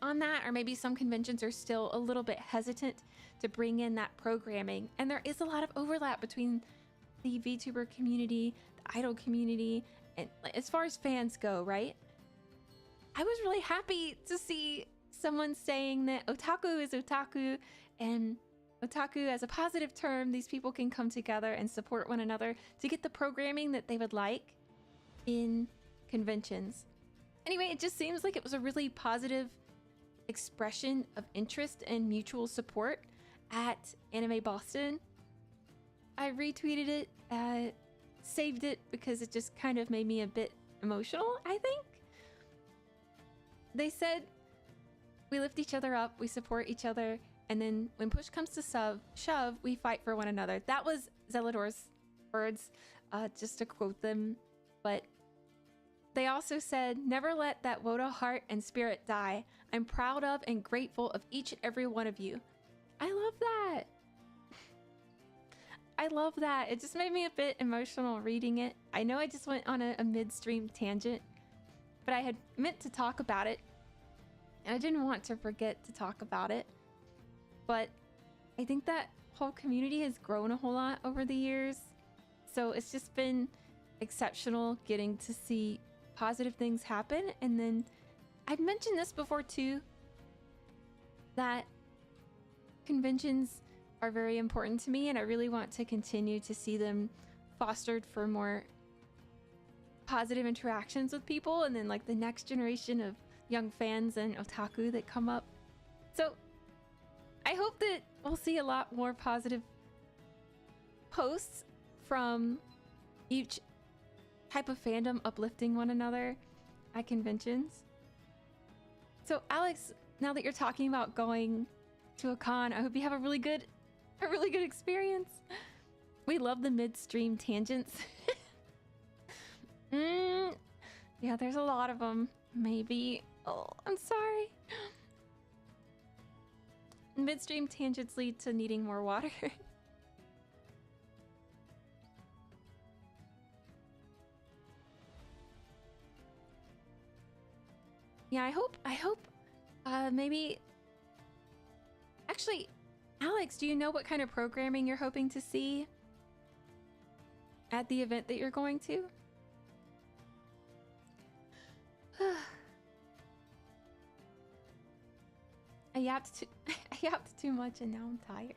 on that, or maybe some conventions are still a little bit hesitant to bring in that programming. And there is a lot of overlap between the VTuber community, the idol community, and as far as fans go, right? I was really happy to see someone saying that otaku is otaku, and otaku as a positive term, these people can come together and support one another to get the programming that they would like in conventions. Anyway, it just seems like it was a really positive expression of interest and mutual support at Anime Boston. I retweeted it, saved it because it just kind of made me a bit emotional, I think. they said we lift each other up, we support each other, and then when push comes to shove, we fight for one another. That was Zelador's words, just to quote them. But they also said, never let that Woda heart and spirit die. I'm proud of and grateful of each and every one of you. I love that. I love that. It just made me a bit emotional reading it. I know I just went on a midstream tangent, but I had meant to talk about it, and I didn't want to forget to talk about it. But I think that whole community has grown a whole lot over the years. So it's just been exceptional getting to see positive things happen. And then I've mentioned this before too, that conventions are very important to me, and I really want to continue to see them fostered for more positive interactions with people, and then like the next generation of young fans and otaku that come up. So I hope that we'll see a lot more positive posts from each type of fandom uplifting one another at conventions. So Alex, now that you're talking about going to a con, I hope you have a really good experience. We love the midstream tangents. Yeah, there's a lot of them. Maybe. Oh, I'm sorry. Midstream tangents lead to needing more water. Yeah, I hope maybe actually, Alex, do you know what kind of programming you're hoping to see at the event that you're going to? I yapped too much and now I'm tired.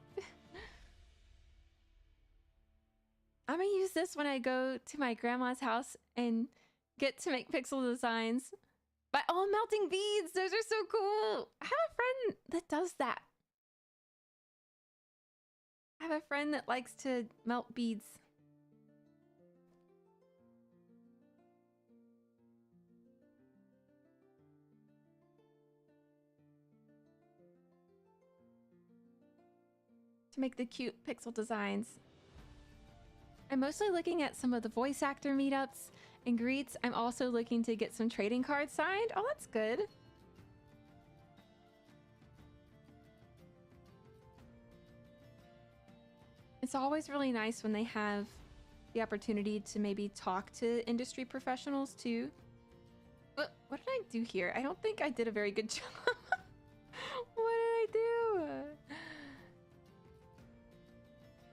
I'm gonna use this when I go to my grandma's house and get to make pixel designs. But oh, melting beads! Those are so cool! I have a friend that does that. I have a friend that likes to melt beads. To make the cute pixel designs. I'm mostly looking at some of the voice actor meetups and greets. I'm also looking to get some trading cards signed. Oh, that's good. It's always really nice when they have the opportunity to maybe talk to industry professionals too. What did I do here? I don't think I did a very good job. What did I do?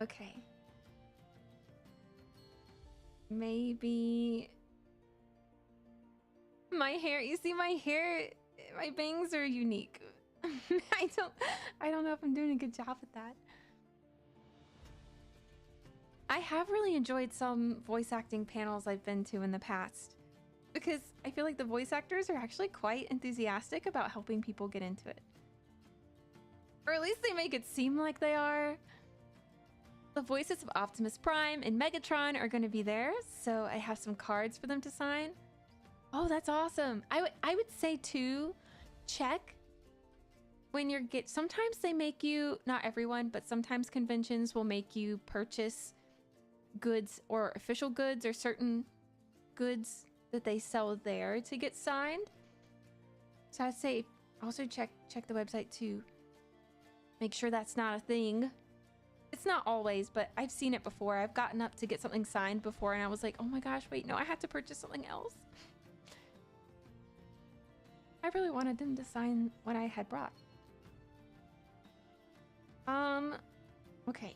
Okay. Maybe my hair. You see my hair, my bangs are unique. I don't know if I'm doing a good job with that. I have really enjoyed some voice acting panels I've been to in the past, because I feel like the voice actors are actually quite enthusiastic about helping people get into it. Or at least they make it seem like they are. The voices of Optimus Prime and Megatron are going to be there, so I have some cards for them to sign. Oh, that's awesome. I would say too, check when you're sometimes they make you, not everyone, but sometimes conventions will make you purchase goods or official goods or certain goods that they sell there to get signed. So I'd say also check the website to make sure that's not a thing. It's not always, but I've seen it before. I've gotten up to get something signed before and I was like, oh my gosh, wait, no, I had to purchase something else. I really wanted them to sign what I had brought. Okay.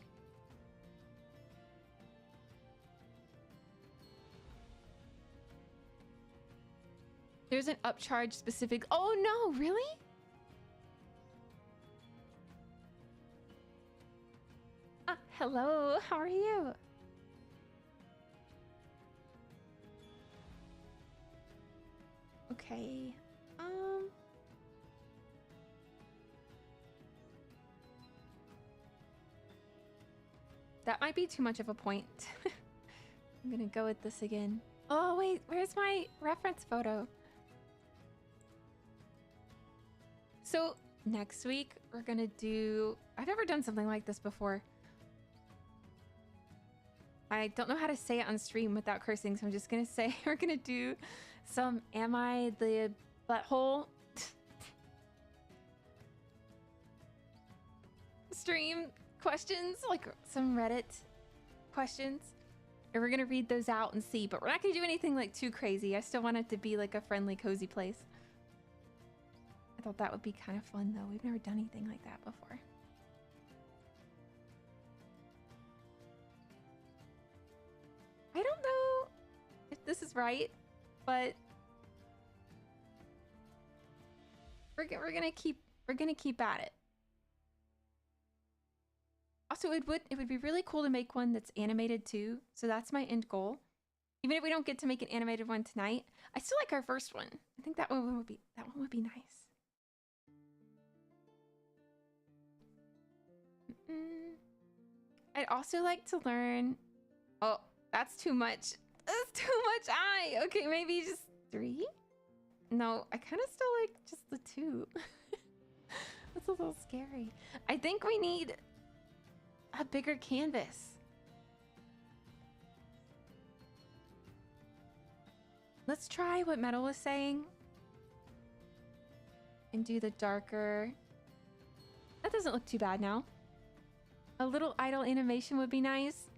There's an upcharge specific. Oh no, really? Hello, how are you? Okay. That might be too much of a point. I'm gonna go with this again. Oh wait, where's my reference photo? So next week we're gonna do... I've never done something like this before. I don't know how to say it on stream without cursing, so I'm just gonna say we're gonna do some Am I the Butthole stream questions, like some Reddit questions. And we're gonna read those out and see, but we're not gonna do anything like too crazy. I still want it to be like a friendly, cozy place. I thought that would be kind of fun though. We've never done anything like that before. I don't know if this is right, but we're gonna keep at it. Also, it would be really cool to make one that's animated too. So that's my end goal. Even if we don't get to make an animated one tonight, I still like our first one. I think that one would be nice. I'd also like to learn. Oh, that's too much. That's too much eye. Okay, maybe just 3? No, I kind of still like just the 2. That's a little scary. I think we need a bigger canvas. Let's try what Metal was saying and do the darker. That doesn't look too bad now. A little idle animation would be nice.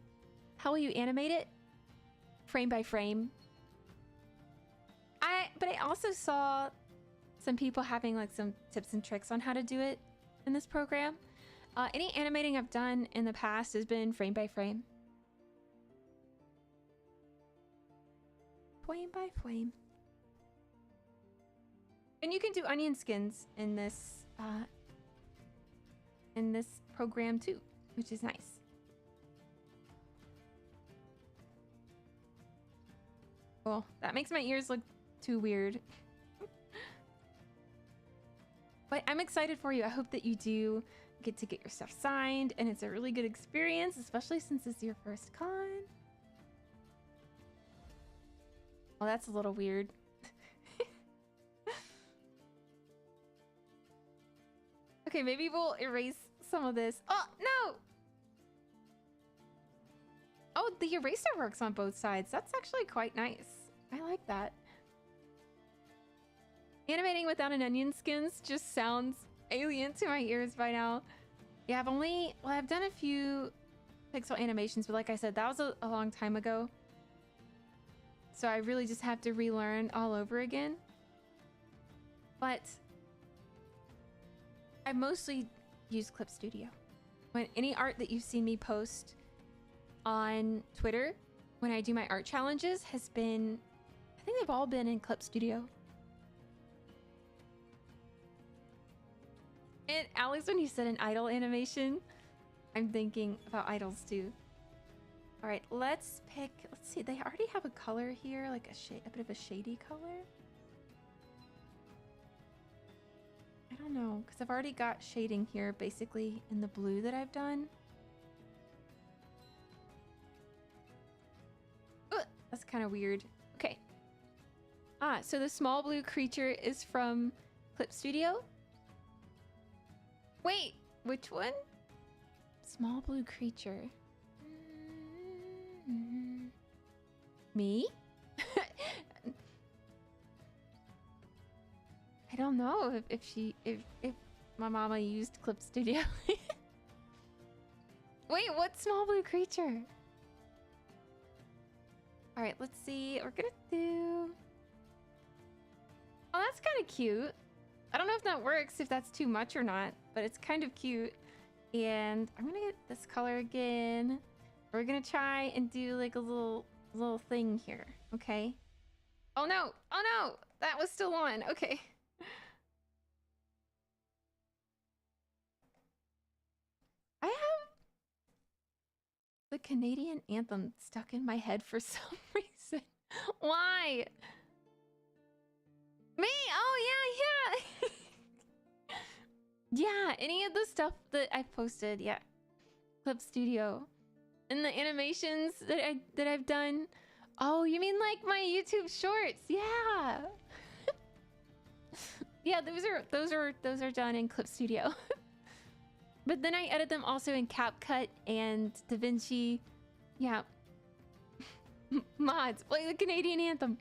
How will you animate it? Frame by frame. But I also saw some people having like some tips and tricks on how to do it in this program. Any animating I've done in the past has been frame by frame. Frame by frame. And you can do onion skins in this program too, which is nice. Cool. That makes my ears look too weird. But I'm excited for you. I hope that you do get to get your stuff signed, and it's a really good experience, especially since it's your first con. Well, that's a little weird. Okay, maybe we'll erase some of this. Oh, no! Oh, the eraser works on both sides. That's actually quite nice. I like that. Animating without an onion skins just sounds alien to my ears by now. Yeah, I've done a few pixel animations, but like I said, that was a long time ago. So I really just have to relearn all over again. But I mostly use Clip Studio. When any art that you've seen me post on Twitter, when I do my art challenges, has been, I think they've all been in Clip Studio. And Alex, when you said an idle animation, I'm thinking about idols too. All right, let's see, they already have a color here, like a bit of a shady color. I don't know, because I've already got shading here, basically in the blue that I've done. Ugh, that's kind of weird. Okay. So the small blue creature is from Clip Studio. Wait, which one? Small blue creature. Me? I don't know if my mama used Clip Studio. Wait, what small blue creature? All right, let's see. We're gonna do. Oh, that's kind of cute. I don't know if that works, if that's too much or not, but it's kind of cute. And I'm gonna get this color again. We're gonna try and do like a little thing here, okay? Oh no! Oh no! That was still on. Okay. I have the Canadian anthem stuck in my head for some reason. Why? Me? Oh yeah, yeah. Yeah, any of the stuff that I've posted, yeah. Clip Studio. And the animations that I've done. Oh, you mean like my YouTube shorts? Yeah. Yeah, those are done in Clip Studio. But then I edit them also in CapCut and DaVinci. Yeah. Mods, play the Canadian anthem.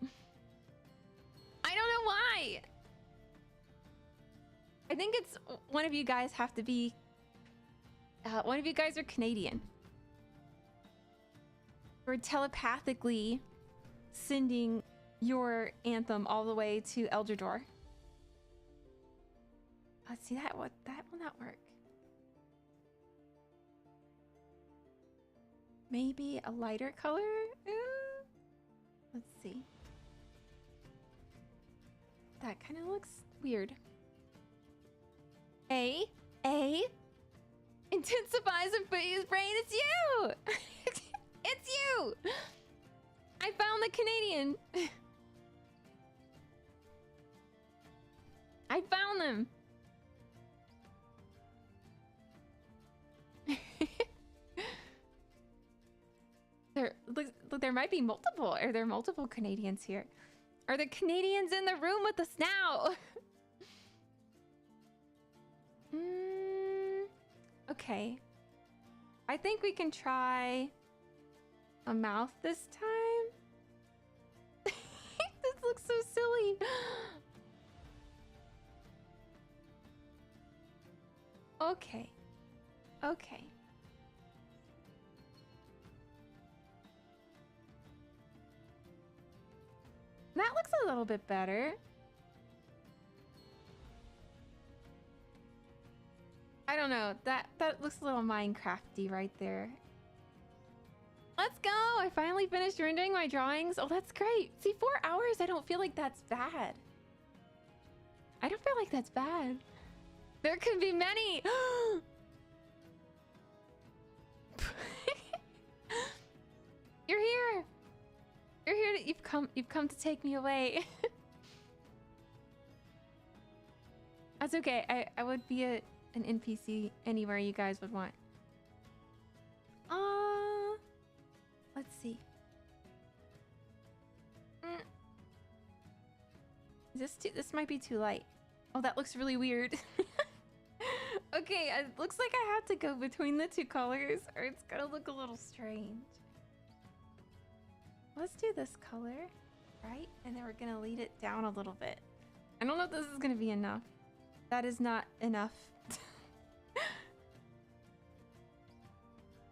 I don't know why. I think it's one of you guys have to be. One of you guys are Canadian. We're telepathically sending your anthem all the way to Eldrador. Let's see that. What that will not work. Maybe a lighter color. Let's see. That kind of looks weird. A intensifies and Fuyu's brain. It's you. It's you. I found the Canadian. I found them. There might be multiple. Are there multiple Canadians here? Are the Canadians in the room with us now? Okay. I think we can try a mouth this time. This looks so silly. Okay. Okay. That looks a little bit better. I don't know. That looks a little Minecrafty right there. Let's go! I finally finished rendering my drawings. Oh, that's great. See, 4 hours, I don't feel like that's bad. I don't feel like that's bad. There could be many. You're here. You're here. You've come to take me away. That's okay. I would be an NPC anywhere you guys would want. Let's see. This might be too light. Oh, that looks really weird. Okay, it looks like I have to go between the two colors or it's gonna look a little strange. Let's do this color, right? And then we're gonna lead it down a little bit. I don't know if this is gonna be enough. That is not enough.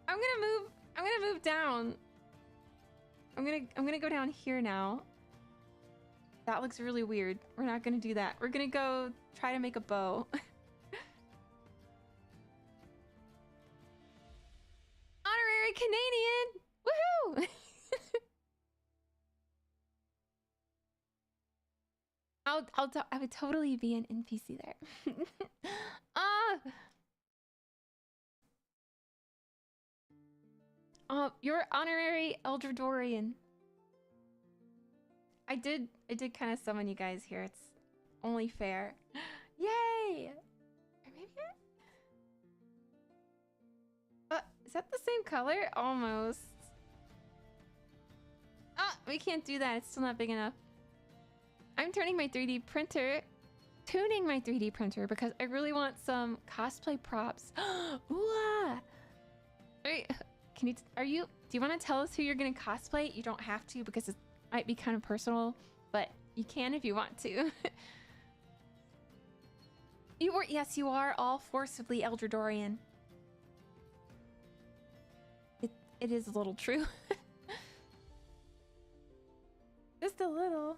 I'm gonna move down. I'm gonna go down here now. That looks really weird. We're not gonna do that. We're gonna go try to make a bow. Honorary Canadian! Woohoo! I would totally be an NPC there. You're honorary Eldradorian. I did kind of summon you guys here. It's only fair. Yay! Or maybe is that the same color? Almost. We can't do that. It's still not big enough. I'm tuning my 3D printer because I really want some cosplay props. Ooh, wait, do you want to tell us who you're gonna cosplay? You don't have to because it might be kind of personal, but you can if you want to. Yes, you are all forcibly Eldradorian. It is a little true. Just a little.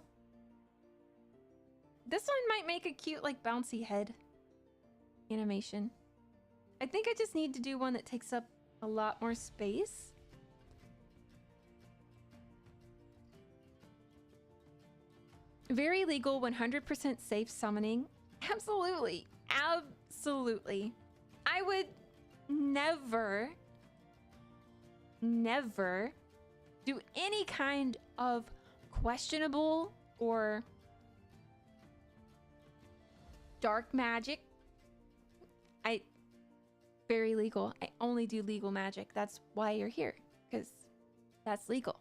This one might make a cute, like, bouncy head animation. I think I just need to do one that takes up a lot more space. Very legal, 100% safe summoning. Absolutely. Absolutely. I would never do any kind of questionable or dark magic. Very legal. I only do legal magic. That's why you're here, because that's legal.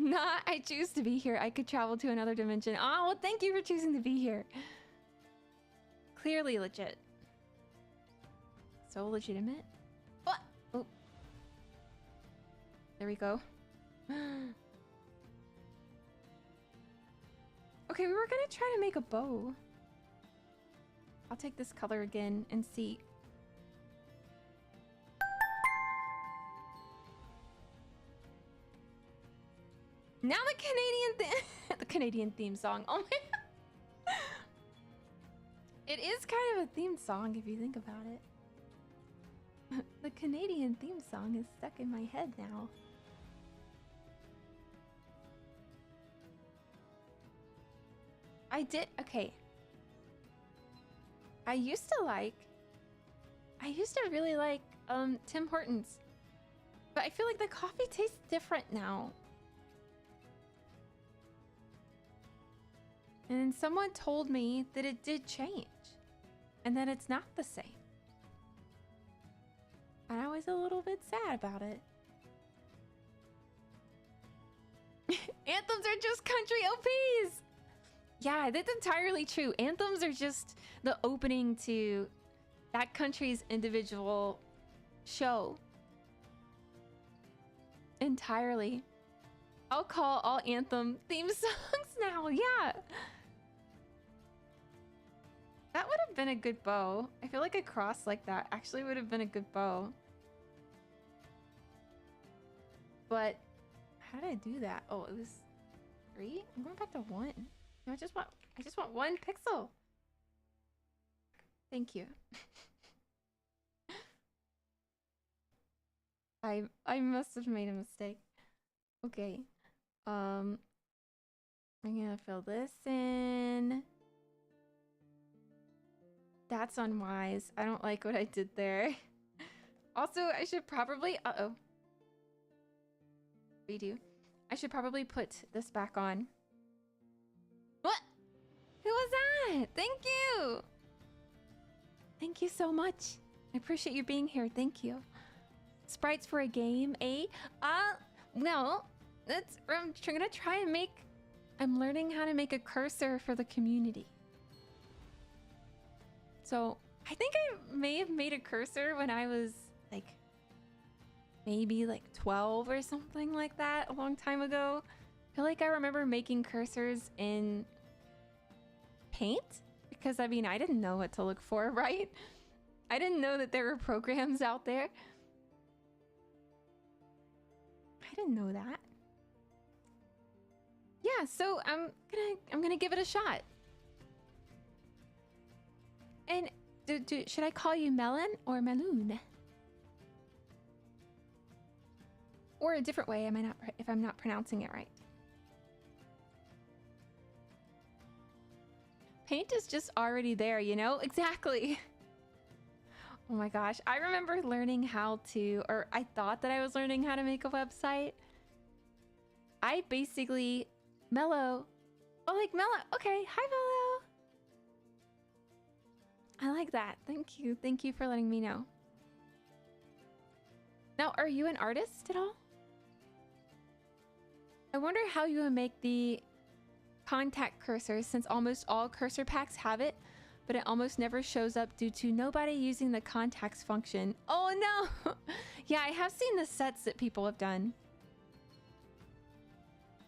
Nah, I choose to be here. I could travel to another dimension. Oh, well, thank you for choosing to be here. Clearly legit. So legitimate. What? Oh. There we go. Okay, we were gonna try to make a bow. I'll take this color again and see. Now the the Canadian theme song. Oh my. It is kind of a theme song if you think about it. The Canadian theme song is stuck in my head now. I did, okay. I used to really like Tim Hortons. But I feel like the coffee tastes different now. And someone told me that it did change. And that it's not the same. And I was a little bit sad about it. Anthems are just country OPs! Yeah, that's entirely true. Anthems are just the opening to that country's individual show. Entirely. I'll call all Anthem theme songs now, yeah! That would have been a good bow. I feel like a cross like that actually would have been a good bow. But how did I do that? Oh, it was 3? I'm going back to 1. No, I just want 1 pixel. Thank you. I must have made a mistake. Okay. I'm gonna fill this in. That's unwise. I don't like what I did there. Also, I should probably... Uh-oh. Redo. I should probably put this back on. What? Who was that? Thank you! Thank you so much. I appreciate you being here. Thank you. Sprites for a game, eh? No. I'm gonna try and make... I'm learning how to make a cursor for the community. So, I think I may have made a cursor when I was, like, maybe, like, 12 or something like that a long time ago. I feel like I remember making cursors in Paint. Because, I mean, I didn't know what to look for, right? I didn't know that there were programs out there. I didn't know that. Yeah, so I'm gonna give it a shot. And should I call you Melon or Meloon? Or a different way, if I'm not pronouncing it right. Paint is just already there, you know? Exactly. Oh my gosh, I remember learning how to, or I thought that I was learning how to make a website. I basically, Mellow. Oh, like Mellow. Okay, hi Mellow. I like that. Thank you. Thank you for letting me know. Now, are you an artist at all? I wonder how you would make the contact cursor, since almost all cursor packs have it, but it almost never shows up due to nobody using the contacts function. Oh no! Yeah, I have seen the sets that people have done.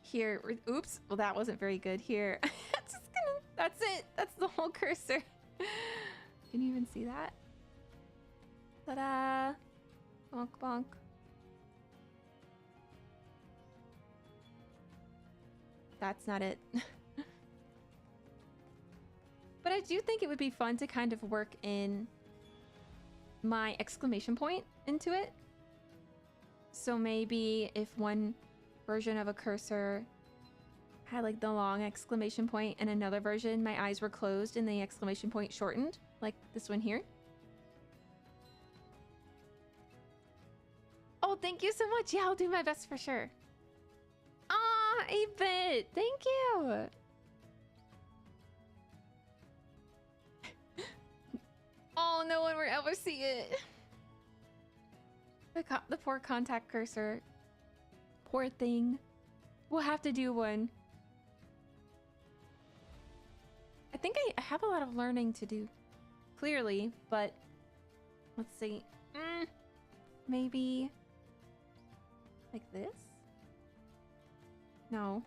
Here, oops, well that wasn't very good. Here, that's it. That's the whole cursor. Can you even see that? Ta-da! Bonk bonk. That's not it. But I do think it would be fun to kind of work in my exclamation point into it. So maybe if one version of a cursor had like the long exclamation point and another version, my eyes were closed and the exclamation point shortened, like this one here. Oh, thank you so much. Yeah, I'll do my best for sure. Ah, 8-bit. Thank you. Oh, no one will ever see it. The poor contact cursor. Poor thing. We'll have to do one. I think I have a lot of learning to do, clearly, but let's see. Maybe like this? No.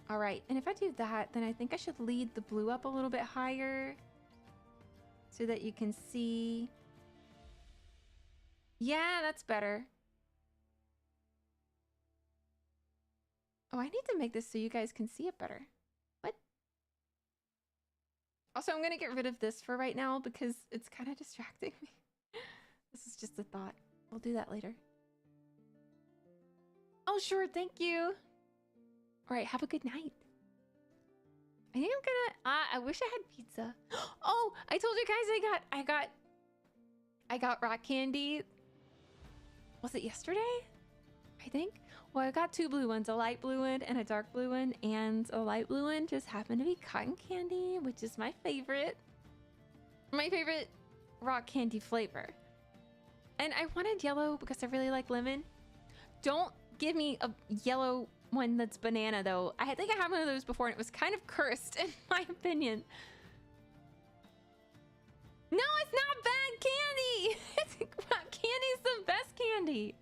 All right, and if I do that, then I think I should lead the blue up a little bit higher so that you can see. Yeah, that's better. Oh, I need to make this so you guys can see it better. What? Also, I'm gonna get rid of this for right now because it's kind of distracting me. This is just a thought. We'll do that later. Oh, sure, thank you. All right, have a good night. I think I'm gonna, I wish I had pizza. Oh, I told you guys I got rock candy. Was it yesterday? I think. Well, I got two blue ones, a light blue one and a dark blue one, and a light blue one just happened to be cotton candy, which is my favorite. My favorite rock candy flavor. And I wanted yellow because I really like lemon. Don't give me a yellow one that's banana though. I think I had one of those before and it was kind of cursed in my opinion. No, it's not bad candy. Rock candy's the best candy.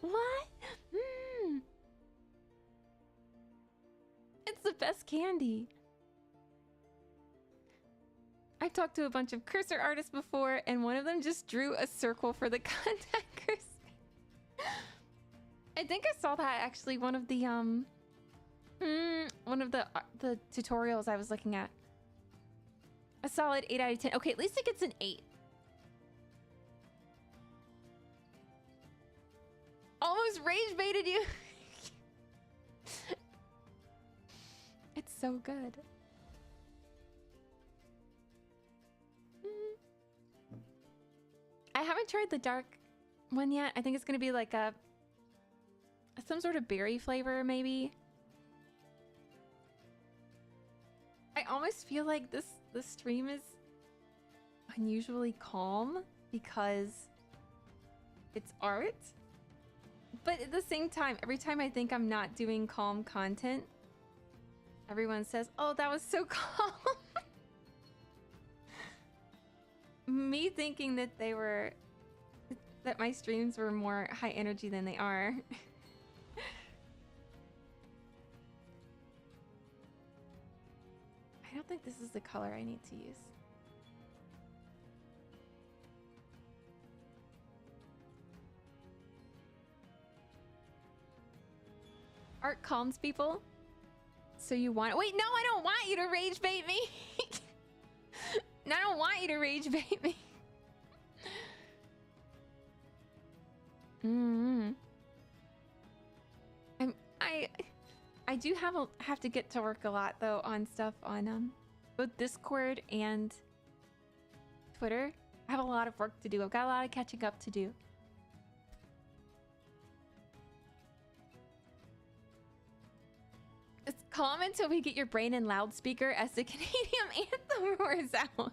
What? It's the best candy. I've talked to a bunch of cursor artists before and one of them just drew a circle for the contact cursor. I think I saw that actually one of the tutorials I was looking at. A solid 8 out of 10. Okay, at least it gets an 8. Almost rage baited you. It's so good. I haven't tried the dark one yet. I think it's gonna be like some sort of berry flavor, maybe. I almost feel like this stream is unusually calm because it's art. But at the same time, every time I think I'm not doing calm content, everyone says, "Oh, that was so calm." Me thinking that that my streams were more high energy than they are. I don't think this is the color I need to use. Art calms people. So you want... Wait, no, I don't want you to rage bait me. I don't want you to rage bait me. I do have to get to work a lot though on stuff on both Discord and Twitter. I have a lot of work to do. I've got a lot of catching up to do. It's calm until we get your brain in loudspeaker as the Canadian anthem roars out.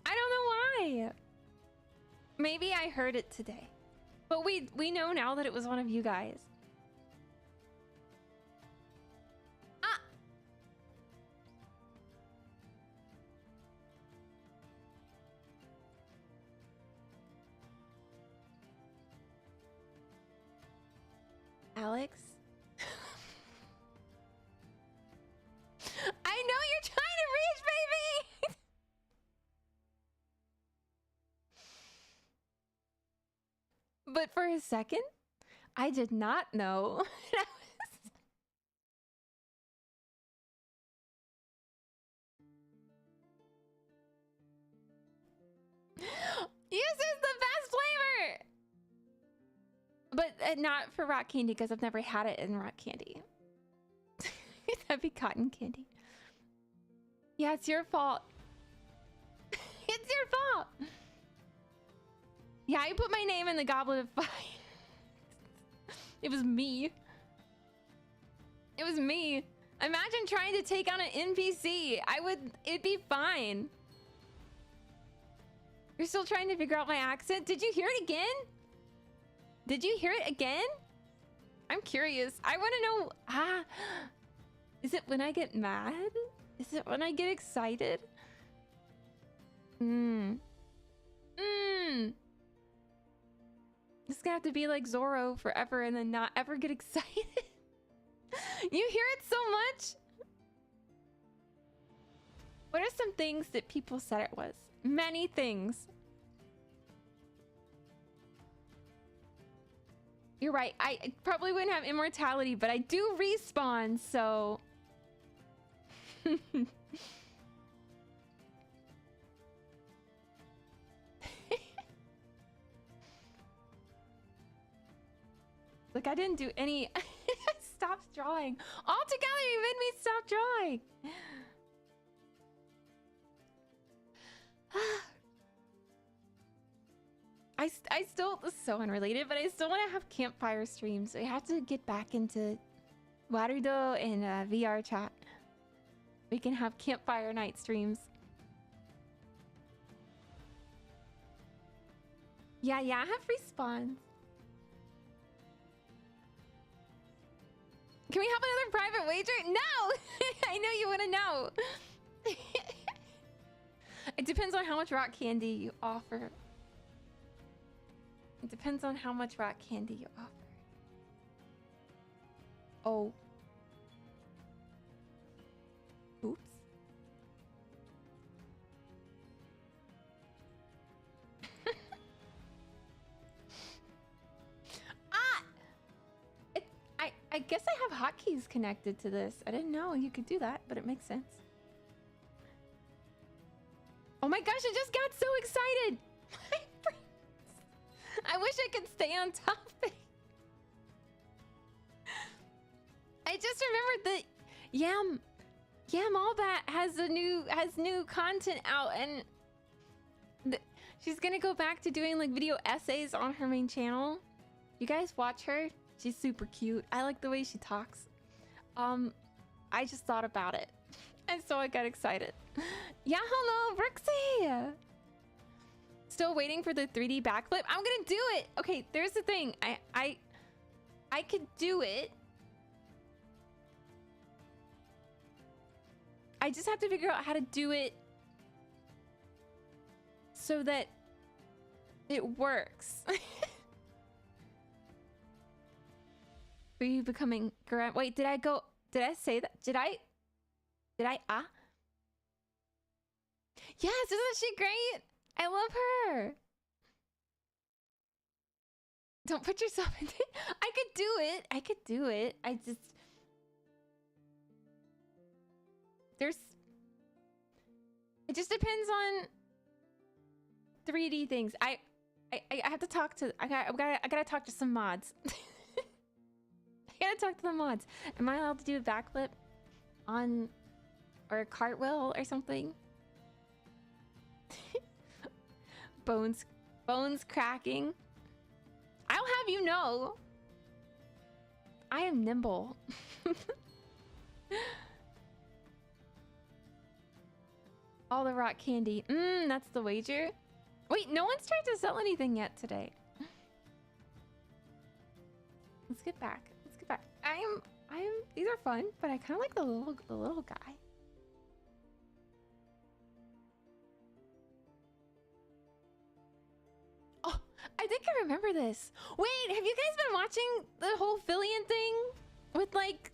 I don't know why. Maybe I heard it today. But we know now that it was one of you guys. Ah! Alex? I know you're trying to reach, baby! But for a second, I did not know. Yes, it's the best flavor! But not for rock candy, because I've never had it in rock candy. That'd be cotton candy. Yeah, it's your fault. It's your fault. Yeah, I put my name in the Goblet of Fire. It was me. It was me. Imagine trying to take on an NPC. It'd be fine. You're still trying to figure out my accent? Did you hear it again? Did you hear it again? I'm curious. I want to know. Is it when I get mad? Is it when I get excited? It's gonna have to be like Zoro forever and then not ever get excited. You hear it so much? What are some things that people said it was? Many things. You're right. I probably wouldn't have immortality, but I do respawn, so... Look, I didn't do any... I stopped drawing. Altogether, you made me stop drawing. I still... This is so unrelated, but I still want to have campfire streams. I have to get back into Warudo and VR chat. We can have campfire night streams. Yeah, I have respawns. Can we have another private wager? No! I know you want to know. It depends on how much rock candy you offer. It depends on how much rock candy you offer. Oh. Oops. I guess I have hotkeys connected to this. I didn't know you could do that, but it makes sense. Oh my gosh, I just got so excited! My brains. I wish I could stay on topic. I just remembered that Yam Allbat has new content out, and she's gonna go back to doing like video essays on her main channel. You guys watch her? She's super cute. I like the way she talks. I just thought about it, and so I got excited. Yeah, hello, Brooksy. Still waiting for the 3D backflip. I'm gonna do it. Okay, there's the thing. I could do it. I just have to figure out how to do it so that it works. Are you becoming grand? Wait, did I say that? Did I? Yes, isn't she great? I love her. Don't put yourself in it. I could do it. I just... It just depends on 3D things. I have to talk to... I gotta talk to some mods. I gotta talk to the mods. Am I allowed to do a backflip on... or a cartwheel or something? Bones cracking. I'll have you know, I am nimble. All the rock candy. That's the wager. Wait, no one's tried to sell anything yet today. Let's get back. These are fun, but I kind of like the little guy. Oh, I think I remember this. Wait, have you guys been watching the whole Fillion thing with like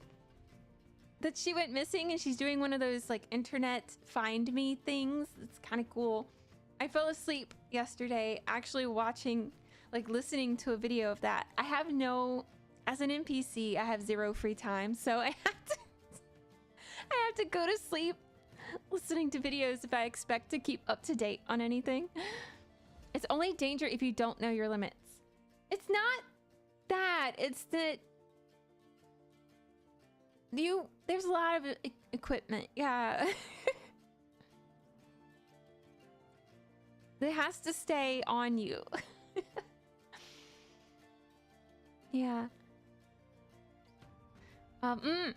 that she went missing and she's doing one of those like internet find me things? It's kind of cool. I fell asleep yesterday actually watching, like listening to a video of that. I have no... As an NPC, I have zero free time, so I have to go to sleep listening to videos if I expect to keep up to date on anything. It's only danger if you don't know your limits. It's not that. It's that there's a lot of equipment. Yeah. It has to stay on you. Yeah. Fuyu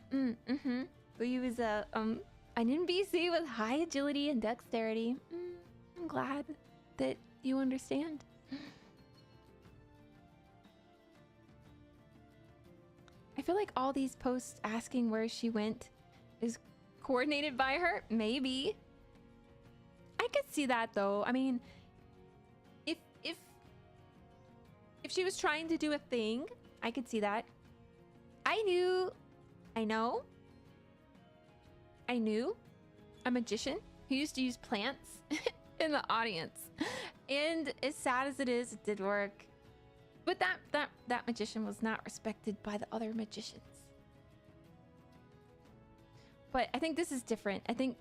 is an NPC with high agility and dexterity. I'm glad that you understand. I feel like all these posts asking where she went is coordinated by her. Maybe. I could see that though. I mean, if she was trying to do a thing, I could see that. I knew a magician who used to use plants in the audience. And as sad as it is, it did work. But that magician was not respected by the other magicians. But I think this is different. I think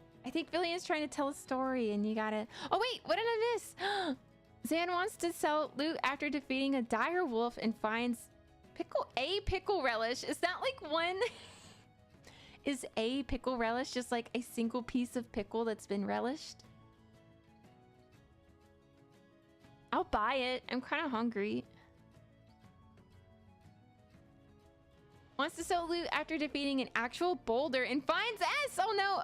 Villian's trying to tell a story and you gotta... Oh wait, what did I miss? Zan wants to sell loot after defeating a dire wolf and finds pickle relish. Is that like one... Is a pickle relish just like a single piece of pickle that's been relished? I'll buy it. I'm kind of hungry. Wants to sell loot after defeating an actual boulder and finds S. Oh no.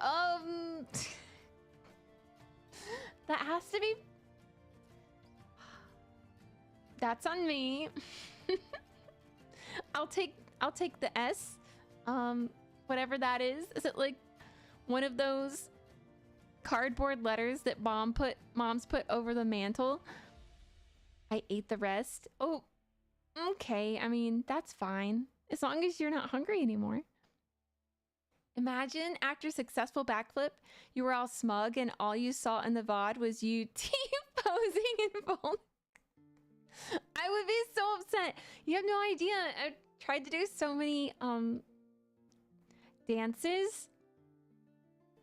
That has to be... That's on me. I'll take the S. Whatever that is. Is it like one of those cardboard letters that moms put over the mantle? I ate the rest. Oh, okay. I mean, that's fine. As long as you're not hungry anymore. Imagine after a successful backflip, you were all smug and all you saw in the VOD was you T-posing in full. I would be so upset. You have no idea. I've tried to do so many dances.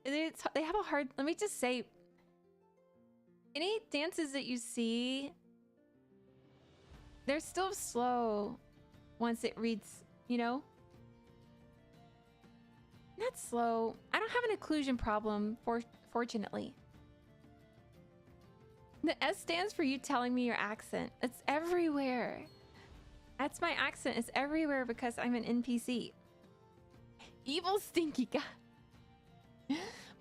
They have a hard... Let me just say, any dances that you see, they're still slow once it reads, you know? Not slow. I don't have an occlusion problem, fortunately. The S stands for you telling me your accent. It's everywhere. That's my accent. It's everywhere because I'm an NPC. Evil stinky guy.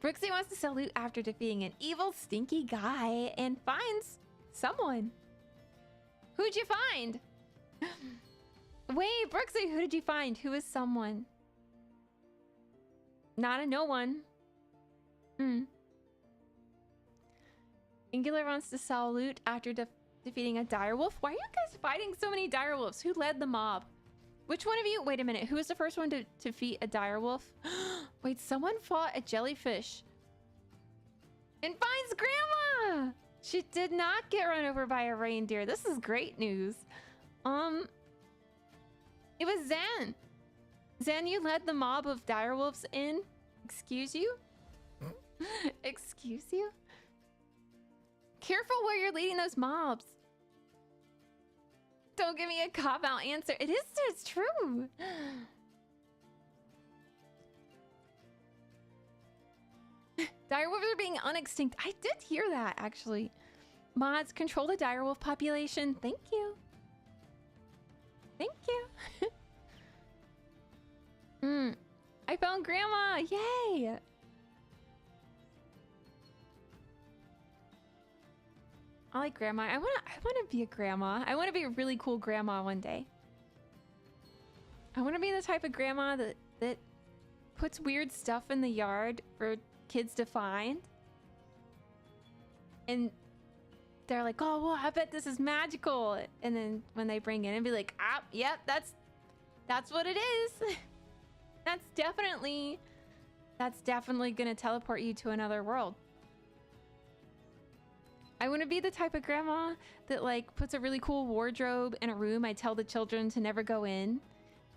Brooksy wants to sell loot after defeating an evil stinky guy and finds someone. Who'd you find? Wait, Brooksy, who did you find? Who is someone? Not a no one. Angular wants to sell loot after defeating a direwolf. Why are you guys fighting so many direwolves? Who led the mob? Which one of you? Wait a minute. Who was the first one to defeat a direwolf? Wait, someone fought a jellyfish and finds Grandma. She did not get run over by a reindeer. This is great news. It was Zan. Zan, you led the mob of direwolves in. Excuse you? Excuse you? Careful where you're leading those mobs. Don't give me a cop-out answer. It's true. Direwolves are being unextinct. I did hear that, actually. Mods, control the direwolf population. Thank you. Thank you. I found Grandma. Yay. I like Grandma. I wanna be a grandma. I wanna be a really cool grandma one day. I wanna be the type of grandma that puts weird stuff in the yard for kids to find. And they're like, oh, well, I bet this is magical. And then when they bring it in and be like, yep, that's what it is. That's definitely gonna teleport you to another world. I want to be the type of grandma that like puts a really cool wardrobe in a room I tell the children to never go in.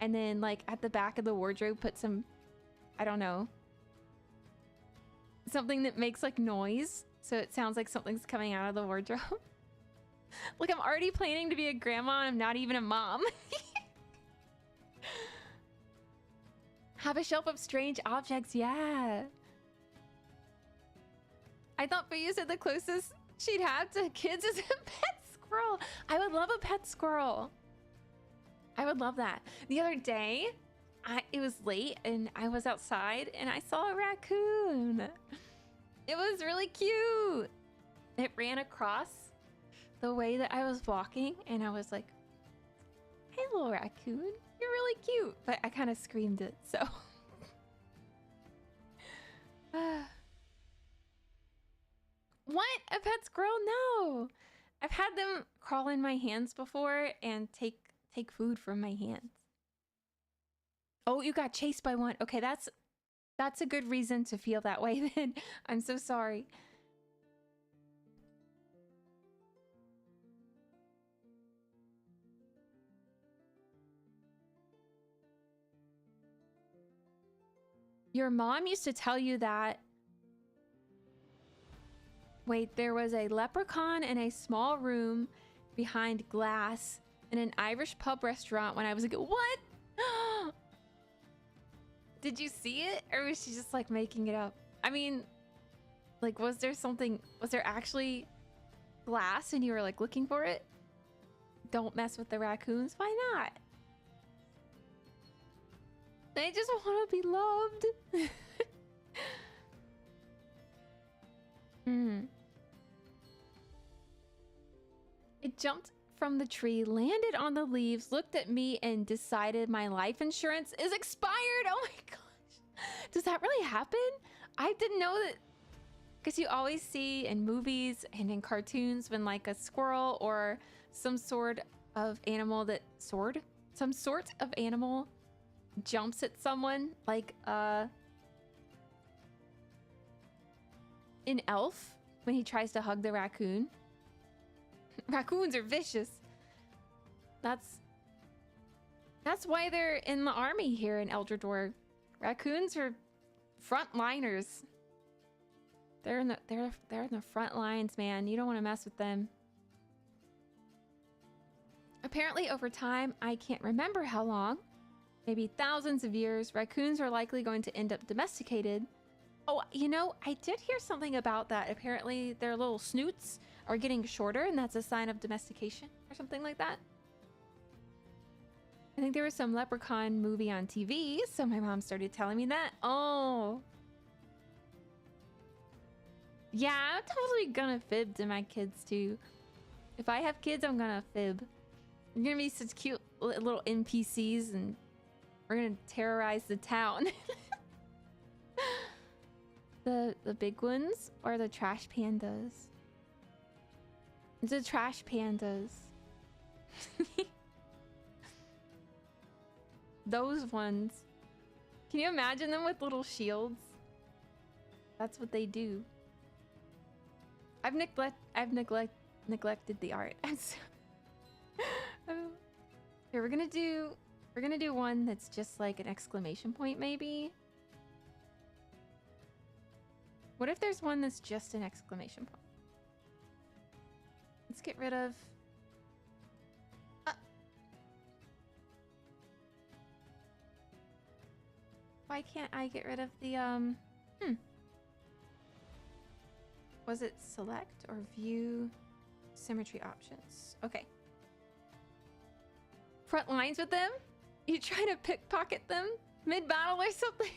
And then like at the back of the wardrobe put some, I don't know, something that makes like noise. So it sounds like something's coming out of the wardrobe. Look, I'm already planning to be a grandma and I'm not even a mom. Have a shelf of strange objects, yeah. I thought Fuyu said the closest she'd have to kids is a pet squirrel. I would love a pet squirrel. I would love that. The other day, it was late and I was outside and I saw a raccoon. It was really cute. It ran across the way that I was walking and I was like, little raccoon. You're really cute. But I kind of screamed it, so. What? A pet squirrel? No. I've had them crawl in my hands before and take food from my hands. Oh, you got chased by one. Okay, that's a good reason to feel that way then. I'm so sorry. Your mom used to tell you that. Wait, there was a leprechaun in a small room behind glass in an Irish pub restaurant when I was a kid. What? Did you see it? Or was she just like making it up? I mean, like, was there actually glass and you were like looking for it? Don't mess with the raccoons. Why not? They just want to be loved. It jumped from the tree, landed on the leaves, looked at me, and decided my life insurance is expired. Oh my gosh. Does that really happen? I didn't know that. Because you always see in movies and in cartoons when like a squirrel or some sort of animal jumps at someone, like an elf when he tries to hug the raccoon. Raccoons are vicious. That's why they're in the army here in Eldrador. Raccoons are frontliners. They're in the front lines, man. You don't want to mess with them. Apparently, over time, I can't remember how long, maybe thousands of years, raccoons are likely going to end up domesticated. Oh, you know, I did hear something about that. Apparently, their little snoots are getting shorter, and that's a sign of domestication or something like that. I think there was some leprechaun movie on TV, so my mom started telling me that. Oh. Yeah, I'm totally gonna fib to my kids, too. If I have kids, I'm gonna fib. You're gonna be such cute little NPCs, and we're gonna terrorize the town. The big ones or the trash pandas? The trash pandas. Those ones. Can you imagine them with little shields? That's what they do. I've neglected the art. Here, we're gonna do one that's just like an exclamation point, maybe. What if there's one that's just an exclamation point? Let's get rid of... Why can't I get rid of the, Was it select or view symmetry options? Okay. Front lines with them? You try to pickpocket them mid-battle or something?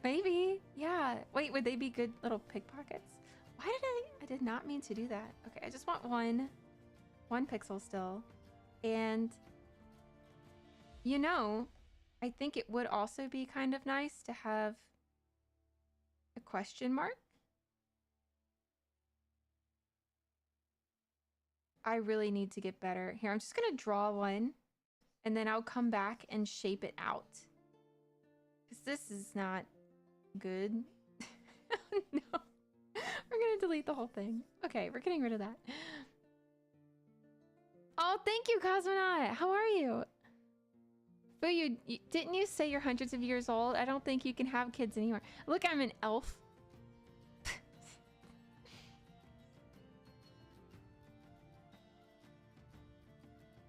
Maybe. Yeah. Wait, would they be good little pickpockets? Why did I did not mean to do that. Okay, I just want one pixel still. And you know, I think it would also be kind of nice to have a question mark. I really need to get better. Here, I'm just gonna draw one and then I'll come back and shape it out. Because this is not good. No. We're gonna delete the whole thing. Okay, we're getting rid of that. Oh, thank you, Cosmonaut. How are you? Fuyu, didn't you say you're hundreds of years old? I don't think you can have kids anymore. Look, I'm an elf.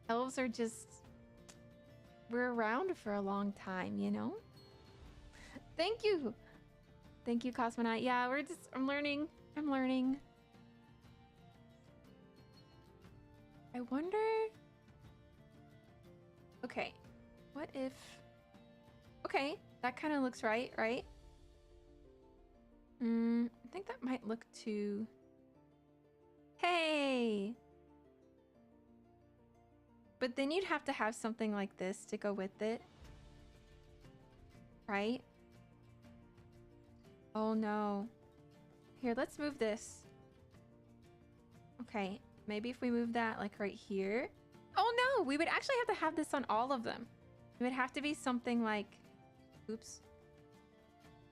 Elves are just... We're around for a long time, you know? Thank you! Thank you, Cosmonaut. Yeah, I'm learning. I wonder... Okay. What if... Okay, that kind of looks right? I think that might look too... Hey! But then you'd have to have something like this to go with it. Right? Oh no. Here, let's move this. Okay, maybe if we move that like right here. Oh no, we would actually have to have this on all of them. It would have to be something like, oops.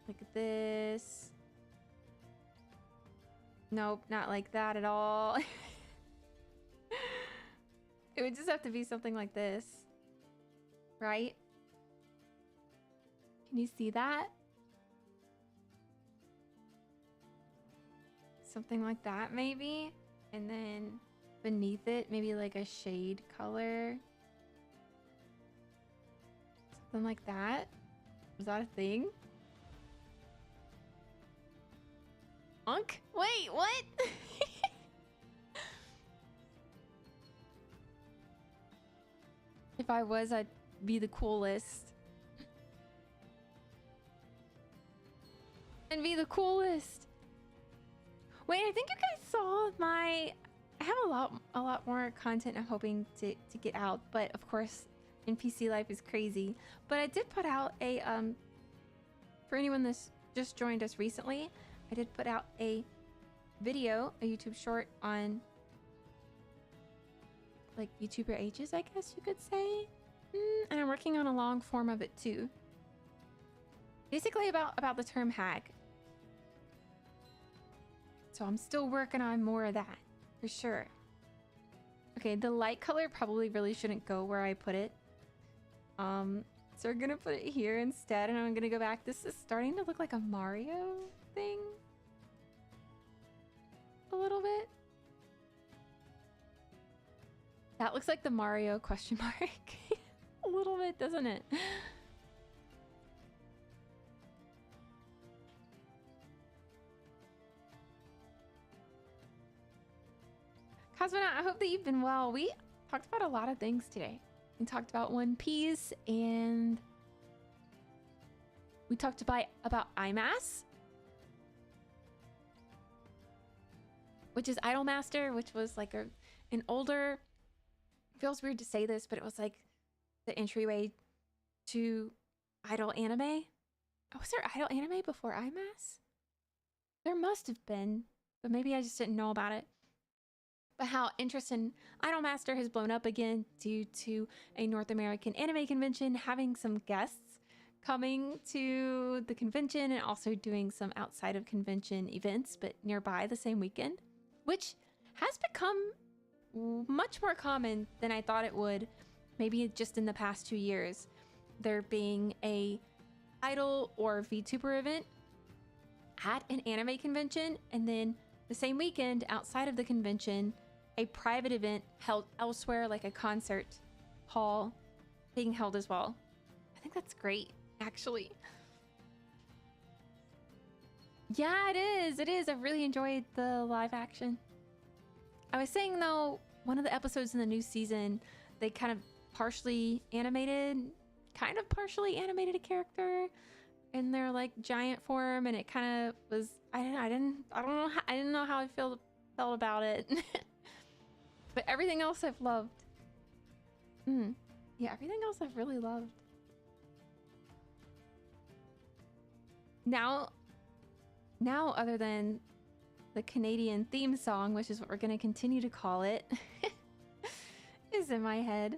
Like this. Nope, not like that at all. It would just have to be something like this. Right? Can you see that? Something like that, maybe? And then beneath it, maybe like a shade color. Something like that. Is that a thing? Unk? Wait, what? If I was, I'd be the coolest. And be the coolest. Wait, I think you guys saw my... I have a lot more content I'm hoping to get out, but of course, NPC life is crazy. But I did put out a for anyone that's just joined us recently, I did put out a video, a YouTube short on like YouTuber ages, I guess you could say. And I'm working on a long form of it too. Basically about the term hag. So I'm still working on more of that, for sure. Okay, the light color probably really shouldn't go where I put it. So we're gonna put it here instead, and I'm gonna go back. This is starting to look like a Mario thing. A little bit. That looks like the Mario question mark. A little bit, doesn't it? Cosmonaut, I hope that you've been well. We talked about a lot of things today. We talked about One Piece, and we talked about IMAS, which is Idolmaster, which was like an older, feels weird to say this, but it was like the entryway to idol anime. Was there idol anime before IMAS? There must have been, but maybe I just didn't know about it. But how interest in Idolmaster has blown up again due to a North American anime convention, having some guests coming to the convention and also doing some outside of convention events, but nearby the same weekend, which has become much more common than I thought it would, maybe just in the past 2 years. There being a idol or VTuber event at an anime convention, and then the same weekend outside of the convention, a private event held elsewhere, like a concert hall being held as well. I think that's great, actually. Yeah, it is. It is. I've really enjoyed the live action. I was saying, though, one of the episodes in the new season, they kind of partially animated a character in their like giant form, and it kind of was, I didn't know how I felt about it. But everything else I've loved. Yeah, everything else I've really loved. Now, other than the Canadian theme song, which is what we're going to continue to call it, is in my head.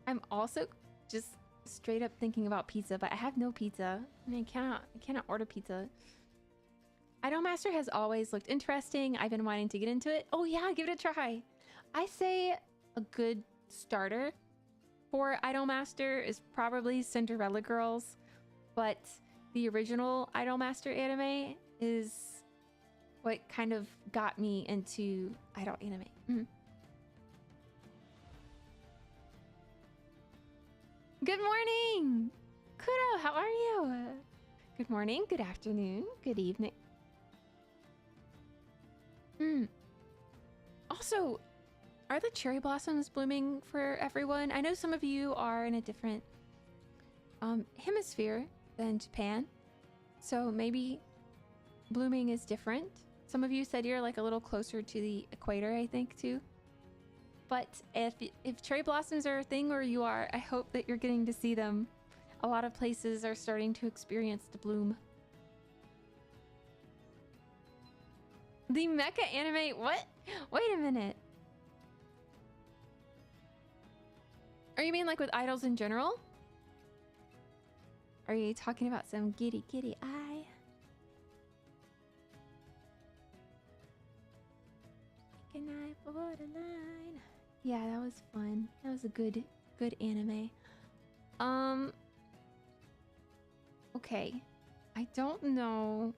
I'm also just straight up thinking about pizza, but I have no pizza. I mean, I cannot order pizza. Idolmaster has always looked interesting. I've been wanting to get into it. Oh yeah, give it a try. I say a good starter for Idolmaster is probably Cinderella Girls, but the original Idolmaster anime is what kind of got me into idol anime. Good morning! Kuro, how are you? Good morning, good afternoon, good evening. Also, are the cherry blossoms blooming for everyone? I know some of you are in a different hemisphere than Japan, so maybe blooming is different. Some of you said you're like a little closer to the equator, I think, too. But if cherry blossoms are a thing where you are, I hope that you're getting to see them. A lot of places are starting to experience the bloom. The mecha anime? What? Wait a minute. Are you mean like with idols in general? Are you talking about some giddy giddy eye? Can I borderline? Yeah, that was fun. That was a good anime. Okay. I don't know.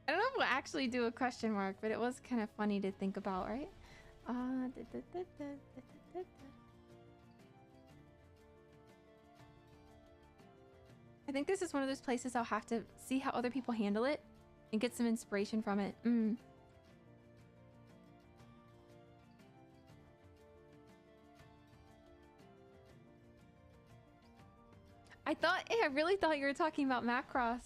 I don't know if we'll actually do a question mark, but it was kind of funny to think about, right? I think this is one of those places I'll have to see how other people handle it and get some inspiration from it. I really thought you were talking about Macross.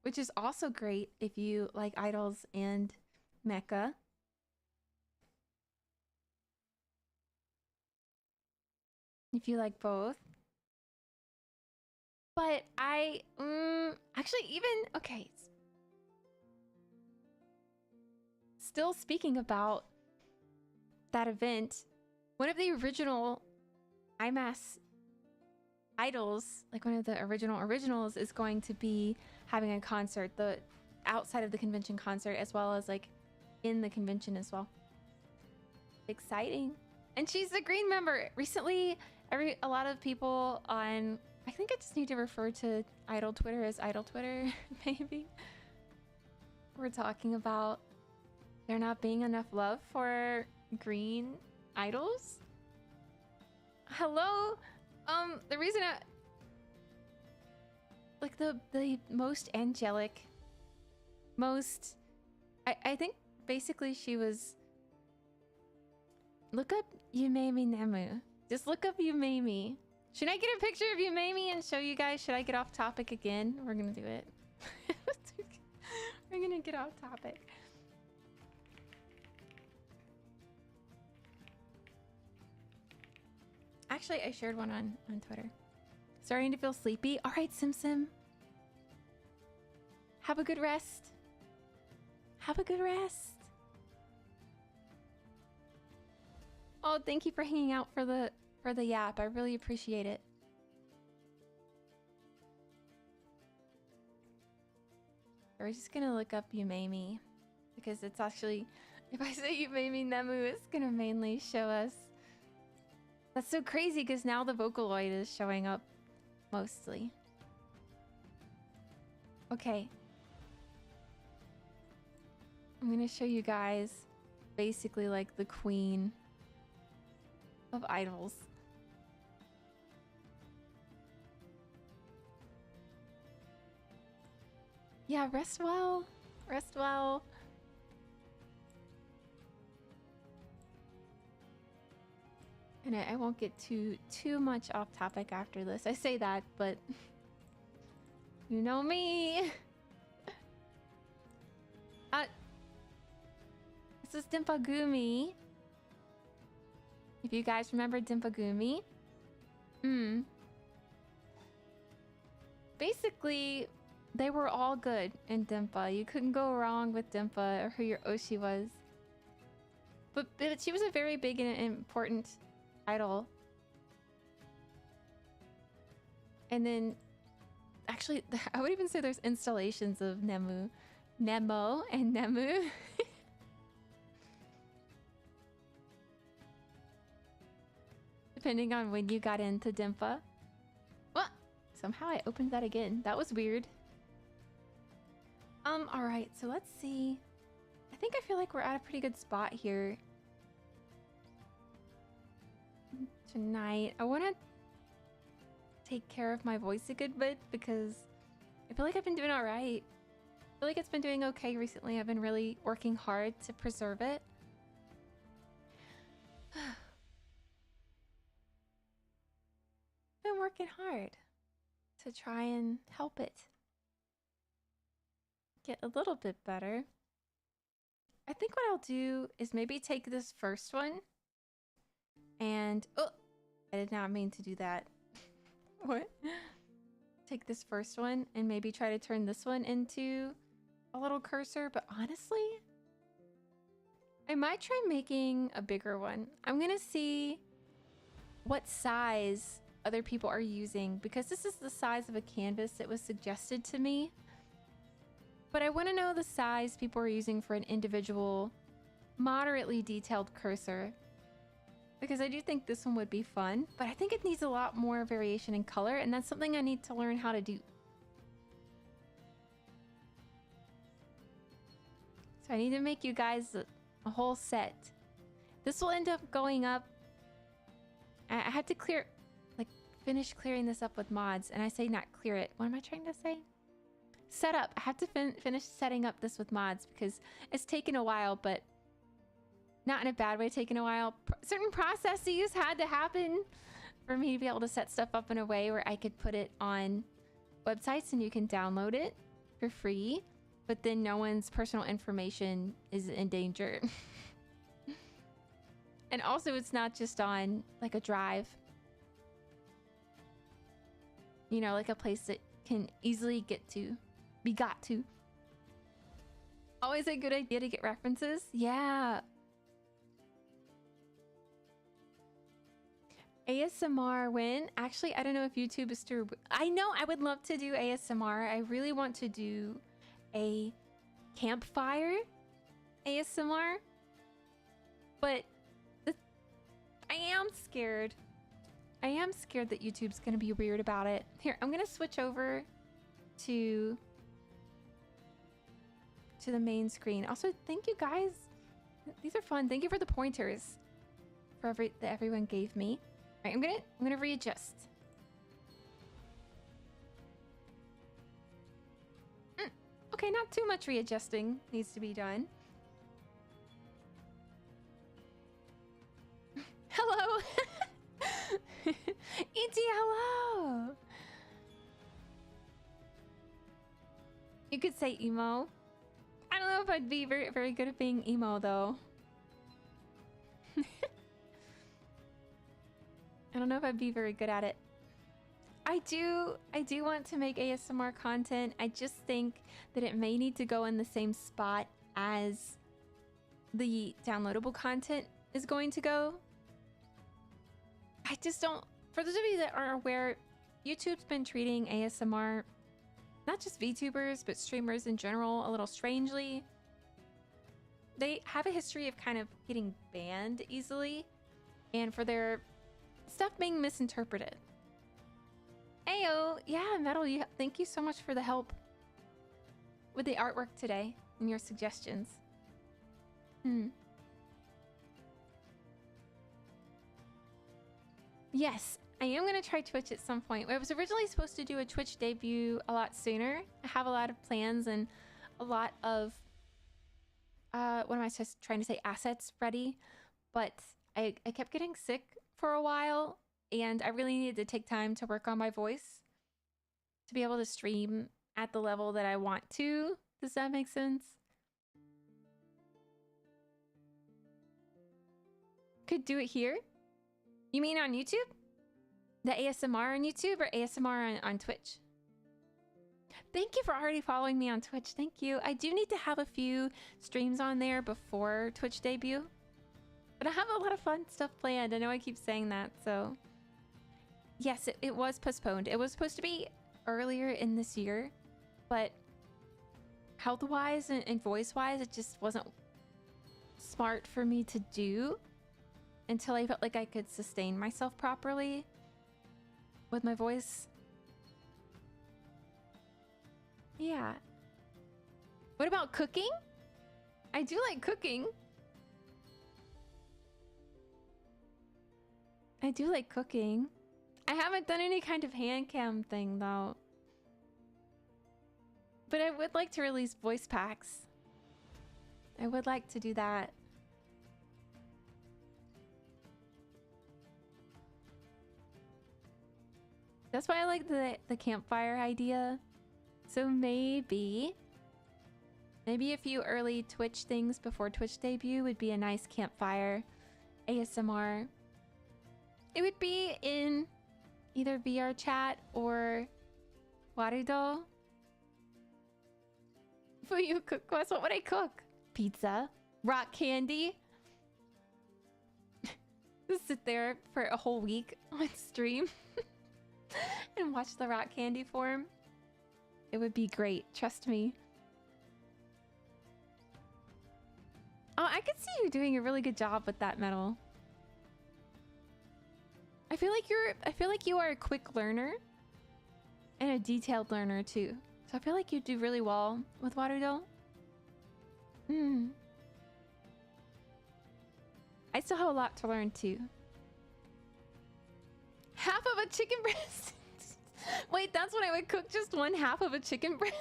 Which is also great if you like idols and mecha. If you like both. But actually even, okay. Still speaking about that event, one of the original IMAS idols, like one of the originals is going to be having a concert, the outside of the convention concert, as well as like in the convention as well. Exciting. And she's a green member. Recently, a lot of people on, I think I just need to refer to idol Twitter as idol Twitter, maybe. We're talking about there not being enough love for green idols. Hello? The reason like the most angelic, most, I think basically she was, look up Yumemi Nemu. Just look up Yumemi. Should I get a picture of Yumemi and show you guys? Should I get off topic again? We're gonna do it. We're gonna get off topic. Actually, I shared one on Twitter. Starting to feel sleepy. All right, Sim. Have a good rest. Have a good rest. Oh, thank you for hanging out for the yap. I really appreciate it. We're just gonna look up Yumemi because it's actually, if I say Yumemi Nemu, it's gonna mainly show us. That's so crazy because now the Vocaloid is showing up mostly. Okay. I'm gonna show you guys basically like the queen of idols. Yeah, rest well. Rest well. And I won't get too much off topic after this. I say that, but you know me. This is Dimpagumi. If you guys remember Dimpagumi. Basically, they were all good in Dimpa. You couldn't go wrong with Dimpa or who your Oshi was. But she was a very big and important idol. And then, actually, I would even say there's installations of Nemo and Nemu. Depending on when you got into Dimpa. What? Somehow I opened that again. That was weird. Alright, so let's see. I feel like we're at a pretty good spot here tonight. I want to take care of my voice a good bit because I feel like I've been doing alright. I feel like it's been doing okay recently. I've been really working hard to preserve it. Been working hard to try and help it get a little bit better. I think what I'll do is maybe take this first one and... Oh! I did not mean to do that. What? Take this first one and maybe try to turn this one into a little cursor, but honestly, I might try making a bigger one. I'm gonna see what size other people are using because this is the size of a canvas that was suggested to me. But I want to know the size people are using for an individual, moderately detailed cursor. Because I do think this one would be fun, but I think it needs a lot more variation in color, and that's something I need to learn how to do. So I need to make you guys a whole set. This will end up going up. I have to clear, like, finish clearing this up with mods, and I say not clear it. What am I trying to say? Set up. I have to finish setting up this with mods because it's taken a while, but not in a bad way taken a while. Certain processes had to happen for me to be able to set stuff up in a way where I could put it on websites and you can download it for free, but then no one's personal information is in danger. And also it's not just on like a drive. You know, like a place that can easily be got to. Always a good idea to get references. Yeah. ASMR when? Actually, I don't know if YouTube is through. I know I would love to do ASMR. I really want to do a campfire ASMR. But I am scared. I am scared that YouTube's going to be weird about it. Here, I'm going to switch over to the main screen. Also, thank you guys. These are fun. Thank you for the pointers that everyone gave me. All right, I'm gonna readjust. Okay, not too much readjusting needs to be done. Hello. E.T., hello. You could say emo. I don't know if I'd be very, very good at being emo though. I don't know if I'd be very good at it. I do want to make ASMR content. I just think that it may need to go in the same spot as the downloadable content is going to go. I just don't... For those of you that aren't aware, YouTube's been treating ASMR, not just VTubers, but streamers in general, a little strangely. They have a history of kind of getting banned easily, and for their stuff being misinterpreted. Ayo, yeah, Metal, thank you so much for the help with the artwork today and your suggestions. Yes, I am going to try Twitch at some point. I was originally supposed to do a Twitch debut a lot sooner. I have a lot of plans and a lot of, what am I just trying to say, assets ready. But I kept getting sick for a while, and I really needed to take time to work on my voice to be able to stream at the level that I want to. Does that make sense? Could do it here? You mean on YouTube? The ASMR on YouTube or ASMR on Twitch? Thank you for already following me on Twitch. Thank you. I do need to have a few streams on there before Twitch debut. But I have a lot of fun stuff planned. I know I keep saying that, so... Yes, it was postponed. It was supposed to be earlier in this year, but health-wise and voice-wise, it just wasn't smart for me to do until I felt like I could sustain myself properly with my voice. Yeah. What about cooking? I do like cooking. I do like cooking. I haven't done any kind of hand cam thing though. But I would like to release voice packs. I would like to do that. That's why I like the campfire idea. So maybe Maybe a few early Twitch things before Twitch debut would be a nice campfire ASMR. It would be in either VR chat or Warudo. Fuyu cook quest. What would I cook? Pizza? Rock candy? Just sit there for a whole week on stream and watch the rock candy form. It would be great, trust me. Oh, I could see you doing a really good job with that metal. I feel like you are a quick learner and a detailed learner too. So I feel like you do really well with Warudo. I still have a lot to learn too. Half of a chicken breast. Wait, that's what I would cook, just one half of a chicken breast?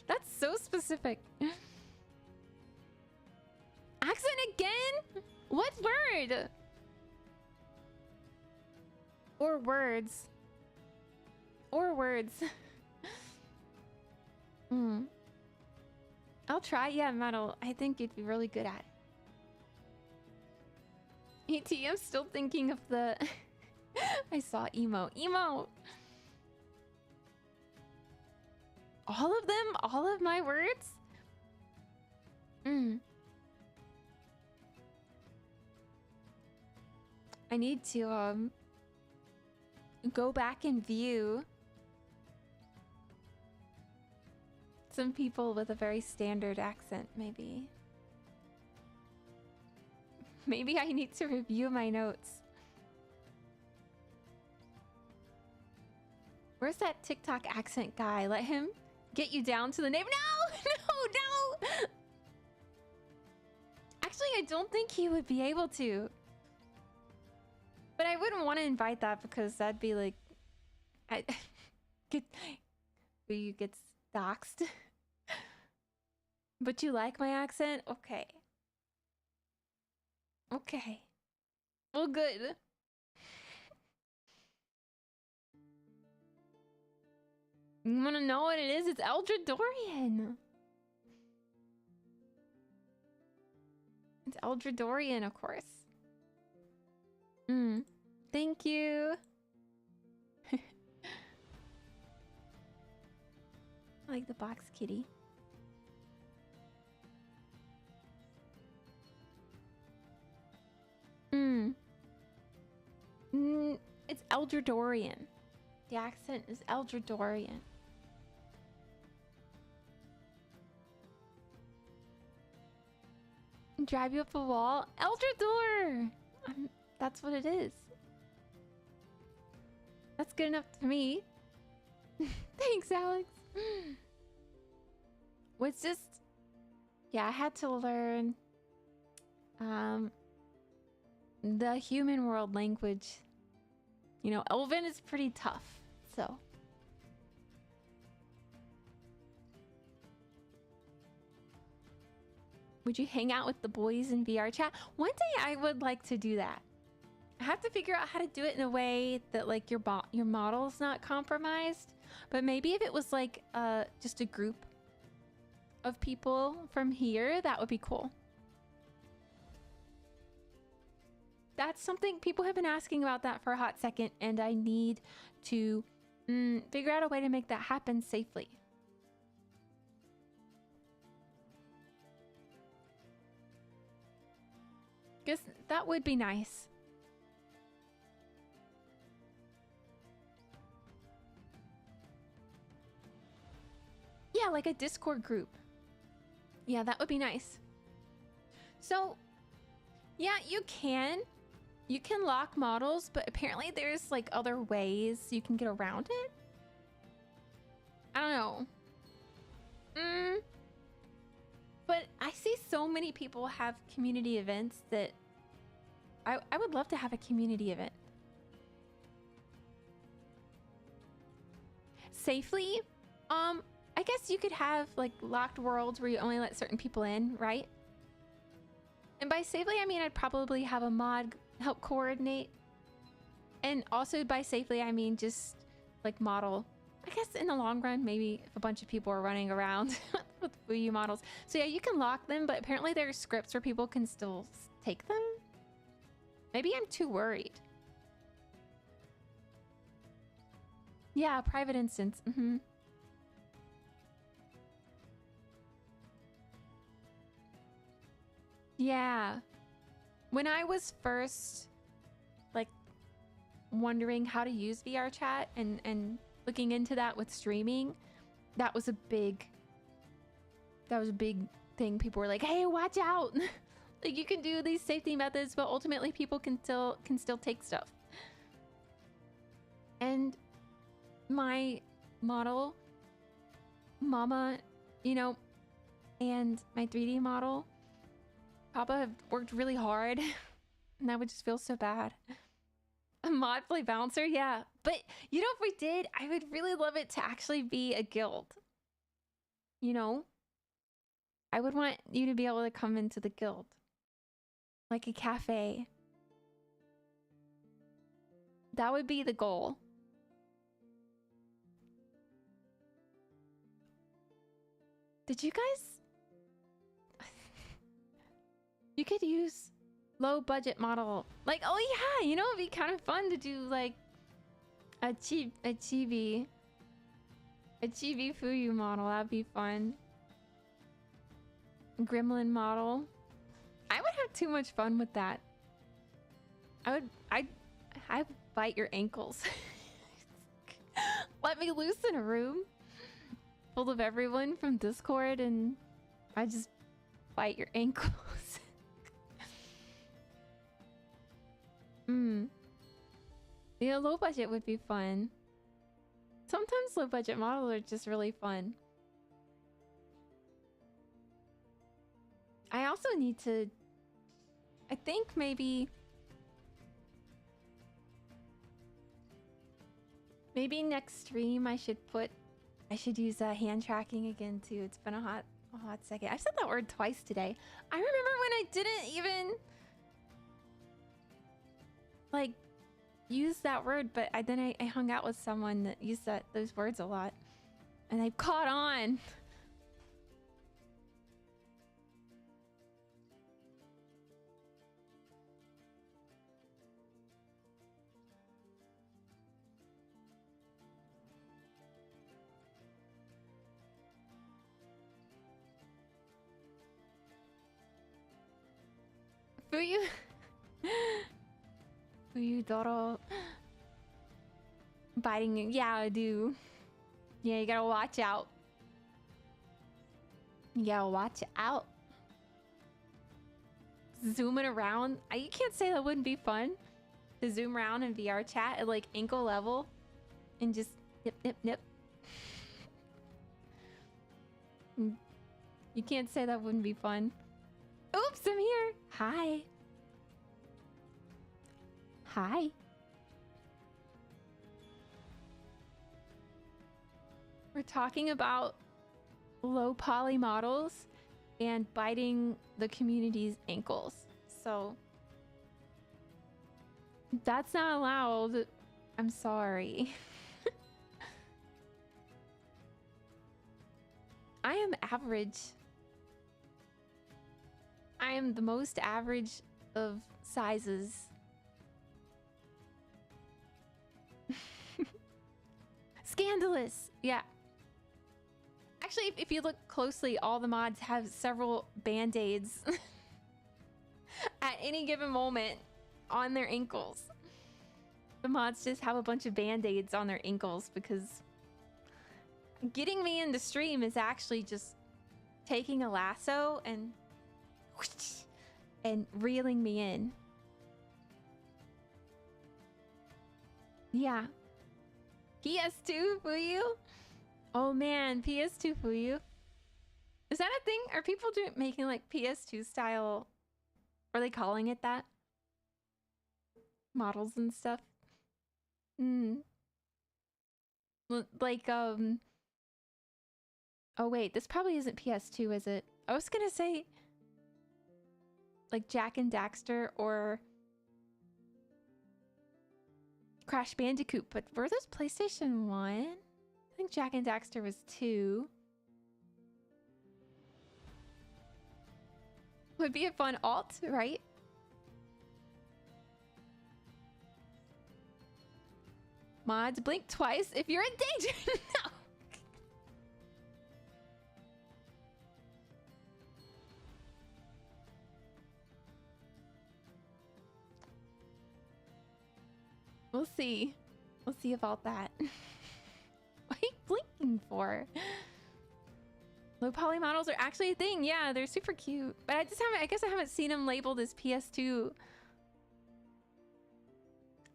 That's so specific. Accent again? What word? Or words. Or words. I'll try. Yeah, metal. I think you'd be really good at it. ET, I'm still thinking of the... I saw emo. Emo! All of them? All of my words? I need to, go back and view some people with a very standard accent, maybe. Maybe I need to review my notes. Where's that TikTok accent guy? Let him get you down to the neighbor. No! No! No! Actually, I don't think he would be able to. But I wouldn't want to invite that because that'd be like... You get doxxed. But you like my accent? Okay. Okay. Well, good. You wanna know what it is? It's Eldridorian. It's Eldridorian, of course. Thank you. I like the box kitty. It's Eldridorian. The accent is Eldridorian. Drive you up a wall? Eldridor! That's what it is. That's good enough for me. Thanks, Alex. What's just... Yeah, I had to learn... the human world language. You know, Elven is pretty tough, so... Would you hang out with the boys in VR chat? One day I would like to do that. I have to figure out how to do it in a way that like your model's not compromised. But maybe if it was like just a group of people from here, that would be cool. That's something people have been asking about that for a hot second, and I need to figure out a way to make that happen safely. Guess that would be nice. Yeah, like a Discord group. Yeah, that would be nice. So, yeah, you can lock models, but apparently there's like other ways you can get around it. I don't know. But I see so many people have community events that I would love to have a community event. Safely? I guess you could have like locked worlds where you only let certain people in, right? And by safely, I mean I'd probably have a mod help coordinate. And also by safely, I mean just like model I guess in the long run, maybe if a bunch of people are running around with Fuyu models. So yeah, you can lock them, but apparently there are scripts where people can still take them. Maybe I'm too worried. Yeah, private instance. Yeah. When I was first like wondering how to use VR chat and looking into that with streaming, that was a big thing. People were like, "Hey, watch out." Like you can do these safety methods, but ultimately people can still take stuff. And my model, Mama, you know, and my 3D model, Papa have worked really hard, and I would just feel so bad. A mod play bouncer, yeah. But you know, if we did, I would really love it to actually be a guild. You know, I would want you to be able to come into the guild, like a cafe. That would be the goal. Did you guys? You could use low budget model. Like, oh yeah, you know, it'd be kind of fun to do like a chibi Fuyu model. That'd be fun. Gremlin model. I would have too much fun with that. I'd bite your ankles. Let me loose in a room full of everyone from Discord and I just bite your ankles. Yeah, low budget would be fun. Sometimes low budget models are just really fun. I also need to, I think maybe next stream I should use hand tracking again too. It's been a hot second. I've said that word twice today. I remember when I didn't even like use that word, but then I hung out with someone that used those words a lot, and they've caught on. Fuyu. Fuyu Doro. Biting you. Yeah, I do. Yeah, you gotta watch out. You gotta watch out. Zooming around. You can't say that wouldn't be fun. To zoom around in VR chat at like ankle level. And just nip, nip, nip. You can't say that wouldn't be fun. Oops, I'm here. Hi. Hi. We're talking about low poly models and biting the community's ankles. So that's not allowed. I'm sorry. I am average. I am the most average of sizes. Scandalous. Yeah. Actually, if you look closely, all the mods have several band-aids at any given moment on their ankles. The mods just have a bunch of band-aids on their ankles because getting me into stream is actually just taking a lasso and reeling me in. Yeah. PS2 Fuyu? Oh man, PS2 Fuyu. Is that a thing? Are people making like PS2 style? Are they calling it that? Models and stuff? Like, oh wait, this probably isn't PS2, is it? I was gonna say like Jak and Daxter or Crash Bandicoot, but were those PlayStation 1? I think think Jack and Daxter was 2. Would be a fun alt, right? Mods, blink twice if you're in danger. No. We'll see. We'll see about that. What are you blinking for? Low poly models are actually a thing. Yeah, they're super cute. But I guess I haven't seen them labeled as PS2.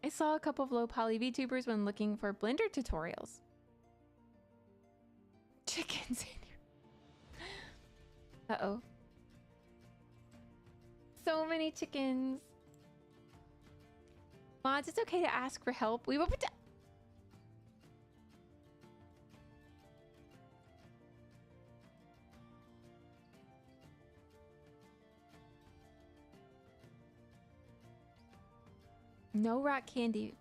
I saw a couple of low poly VTubers when looking for Blender tutorials. Chickens in here. Uh-oh. So many chickens. Mods, it's okay to ask for help. We will protect. No rock candy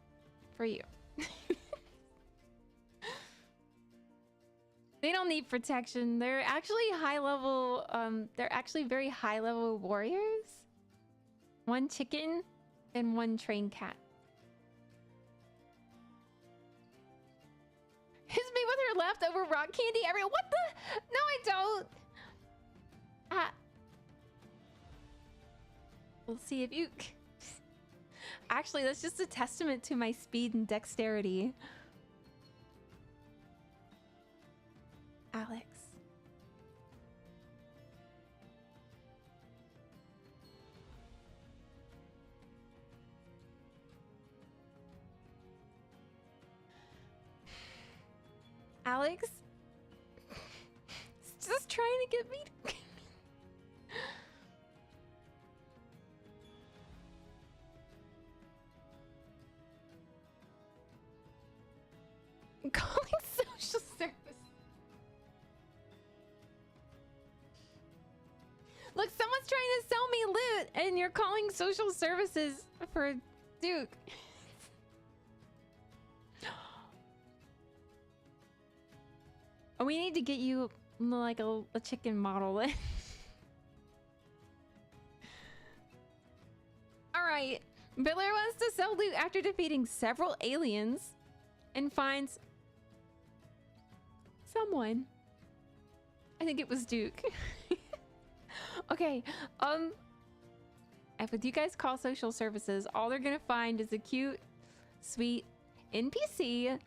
for you. They don't need protection. They're actually high level. They're actually very high level warriors. 1 chicken and 1 trained cat. Hits me with her leftover rock candy. What the? No, I don't. We'll see if you. Actually, that's just a testament to my speed and dexterity. Alex. Alex? It's just trying to get me to... Calling social service. Look, someone's trying to sell me loot and you're calling social services for Duke. Oh, we need to get you like a chicken model. All right. Biller wants to sell loot after defeating several aliens and finds someone. I think it was Duke. Okay. If you guys call social services, all they're gonna find is a cute, sweet NPC,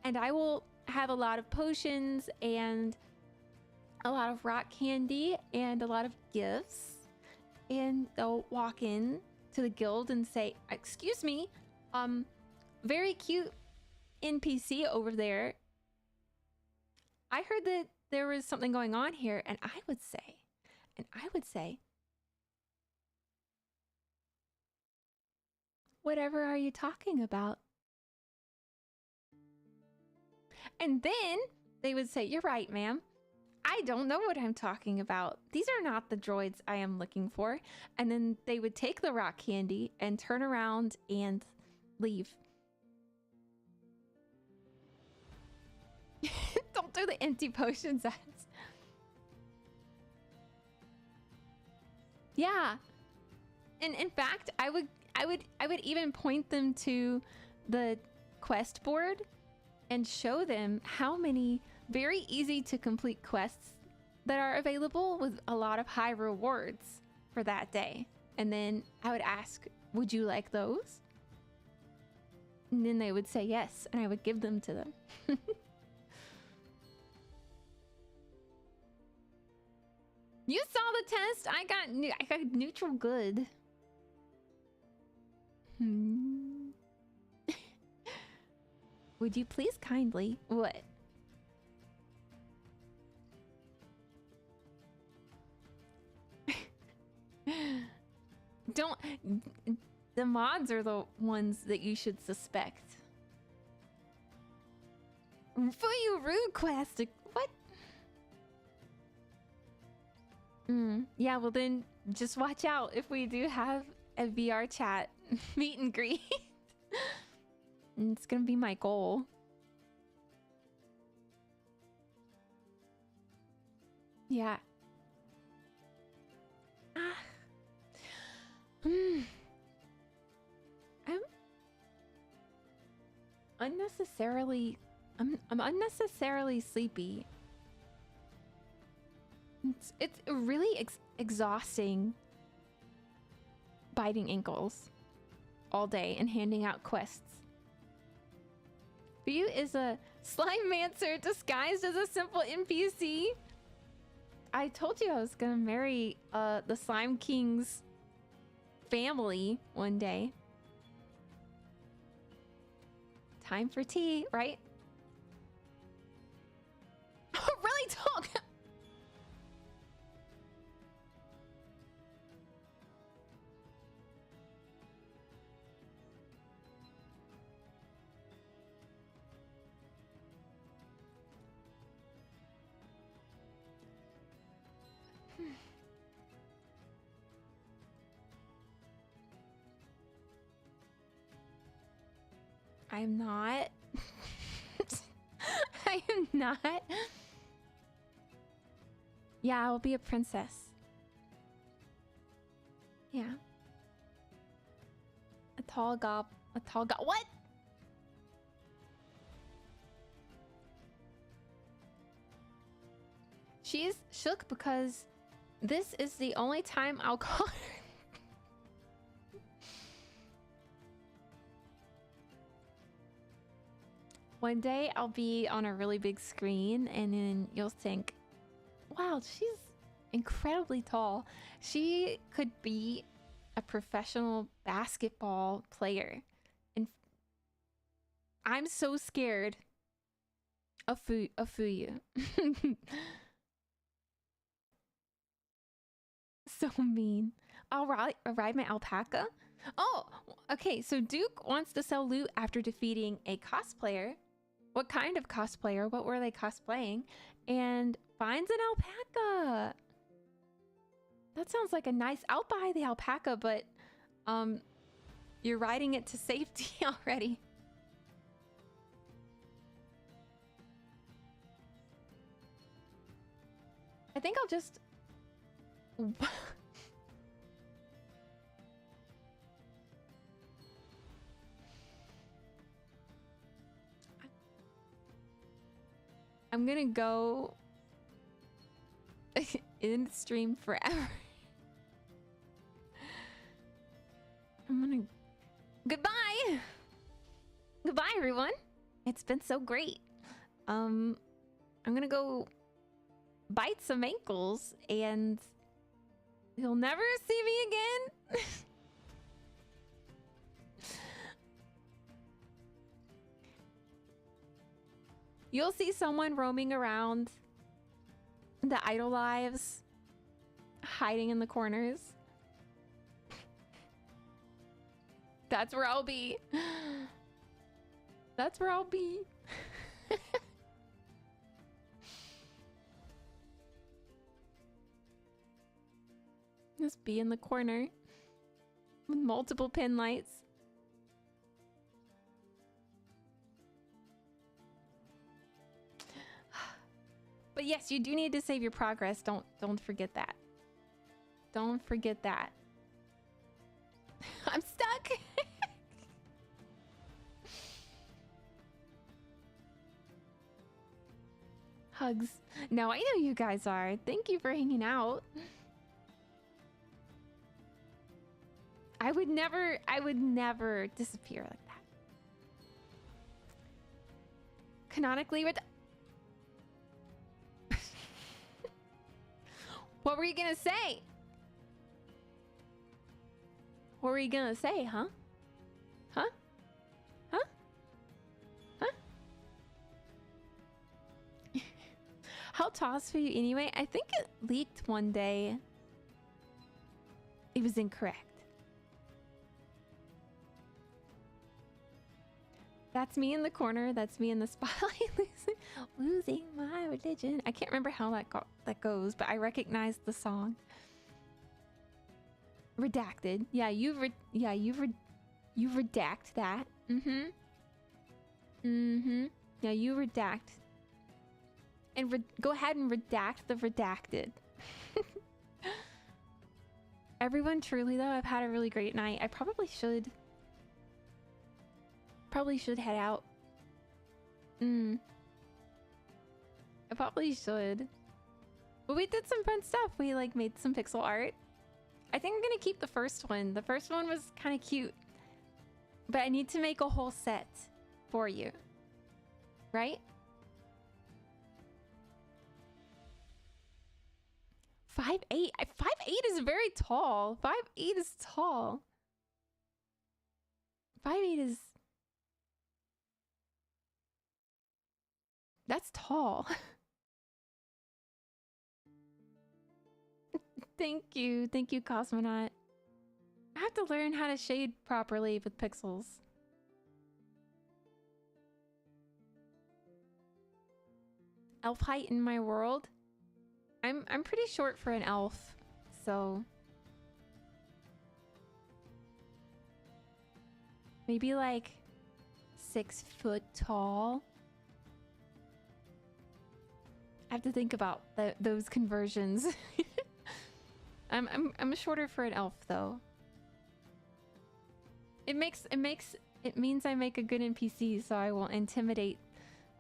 and I will have a lot of potions and a lot of rock candy and a lot of gifts, and they'll walk in to the guild and say, "Excuse me, very cute NPC over there. I heard that there was something going on here," and I would say, "Whatever are you talking about?" And then they would say, "You're right, ma'am. I don't know what I'm talking about. These are not the droids I am looking for." And then they would take the rock candy and turn around and leave. Don't do the empty potions ads. Yeah. And in fact, I would even point them to the quest board and show them how many very easy to complete quests that are available with a lot of high rewards for that day. And then I would ask, "Would you like those?" And then they would say yes, and I would give them to them. You saw the test. I got neutral good. Would you please kindly what? Don't. The mods are the ones that you should suspect. Fuyu rude quest. What? Yeah, well then just watch out if we do have a VR chat meet and greet. It's gonna be my goal. Yeah. Ah. I'm unnecessarily I'm unnecessarily sleepy. It's really exhausting biting ankles all day and handing out quests. Fuyu is a slime mancer disguised as a simple NPC. I told you I was gonna marry the Slime King's family one day. Time for tea, right? Oh, really? Talk. I'm not. I am not. Yeah, I'll be a princess. Yeah. A tall gob. What? She's shook because this is the only time I'll call her. One day I'll be on a really big screen and then you'll think, wow, she's incredibly tall. She could be a professional basketball player. And I'm so scared of Fuyu. So mean. I'll ride my alpaca. Oh, okay. So Duke wants to sell loot after defeating a cosplayer. What kind of cosplayer? What were they cosplaying? And finds an alpaca. That sounds like a nice... I'll buy the alpaca, but you're riding it to safety already. I think I'll just... I'm gonna go in stream forever. I'm gonna... Goodbye! Goodbye, everyone! It's been so great. I'm gonna go bite some ankles and you'll never see me again. You'll see someone roaming around the idle lives, hiding in the corners. That's where I'll be. That's where I'll be. Just be in the corner with multiple pin lights. But yes, you do need to save your progress. Don't forget that. Don't forget that. I'm stuck. Hugs. No, I know you guys are. Thank you for hanging out. I would never disappear like that. Canonically, with what were you gonna say? What were you gonna say, huh? Huh? Huh? Huh? How tall is for you anyway? I think it leaked one day. It was incorrect. That's me in the corner. That's me in the spotlight. Losing my religion. I can't remember how that goes, but I recognize the song. Redacted. Yeah, you redact that. Yeah, you redact. and go ahead and redact the redacted. Everyone, truly though, I've had a really great night. I probably should head out. I probably should. But we did some fun stuff. We like made some pixel art. I think I'm gonna keep the first one. The first one was kind of cute. But I need to make a whole set for you. Right? 5'8". 5'8" is very tall. 5'8" is tall. 5'8" is... That's tall. Thank you, Cosmonaut. I have to learn how to shade properly with pixels. Elf height in my world? I'm pretty short for an elf, so... Maybe like 6 foot tall. I have to think about those conversions. I'm shorter for an elf though. It means I make a good NPC, so I will intimidate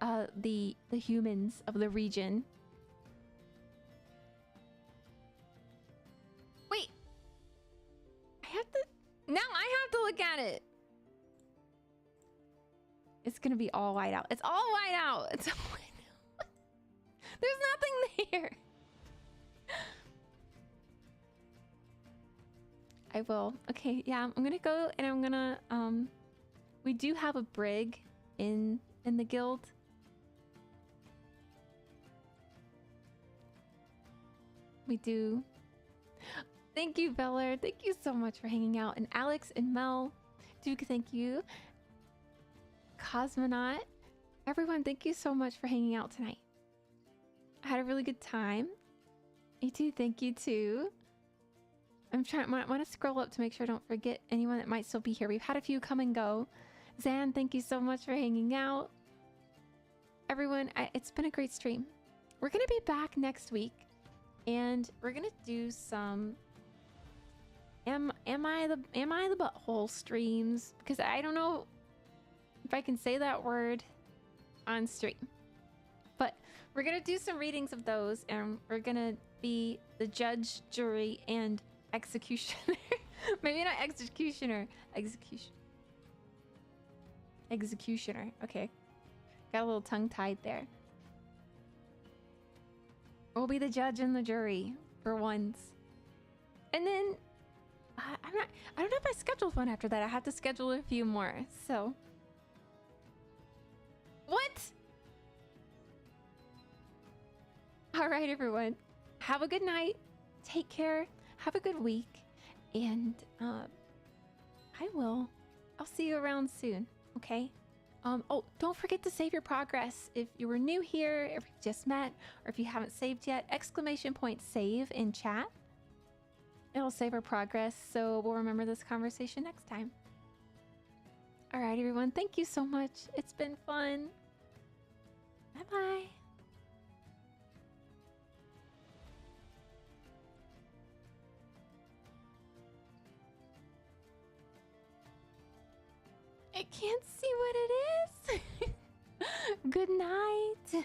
the humans of the region. Wait, now I have to look at it. It's gonna be all white out. It's all white out. It's all white out. There's nothing there. I will. Okay, yeah, I'm gonna go and I'm gonna we do have a brig in the guild. We do. Thank you, Beller. Thank you so much for hanging out. And Alex and Mel, Duke, thank you. Cosmonaut, everyone, thank you so much for hanging out tonight. I had a really good time. You too, thank you too. I'm trying, I want to scroll up to make sure I don't forget anyone that might still be here. We've had a few come and go. Zan, thank you so much for hanging out. Everyone, it's been a great stream. We're going to be back next week and we're going to do some Am I the butthole streams, because I don't know if I can say that word on stream. But we're going to do some readings of those and we're going to be the judge, jury, and executioner. Maybe not executioner. Executioner. Okay. Got a little tongue-tied there. We'll be the judge and the jury for once. And then I don't know if I scheduled one after that. I have to schedule a few more. So what? All right, everyone. Have a good night. Take care. Have a good week. And I'll see you around soon. Okay? Oh, don't forget to save your progress. If you were new here, if you just met, or if you haven't saved yet, !save in chat. It'll save our progress, so we'll remember this conversation next time. All right, everyone. Thank you so much. It's been fun. Bye-bye. I can't see what it is. Good night.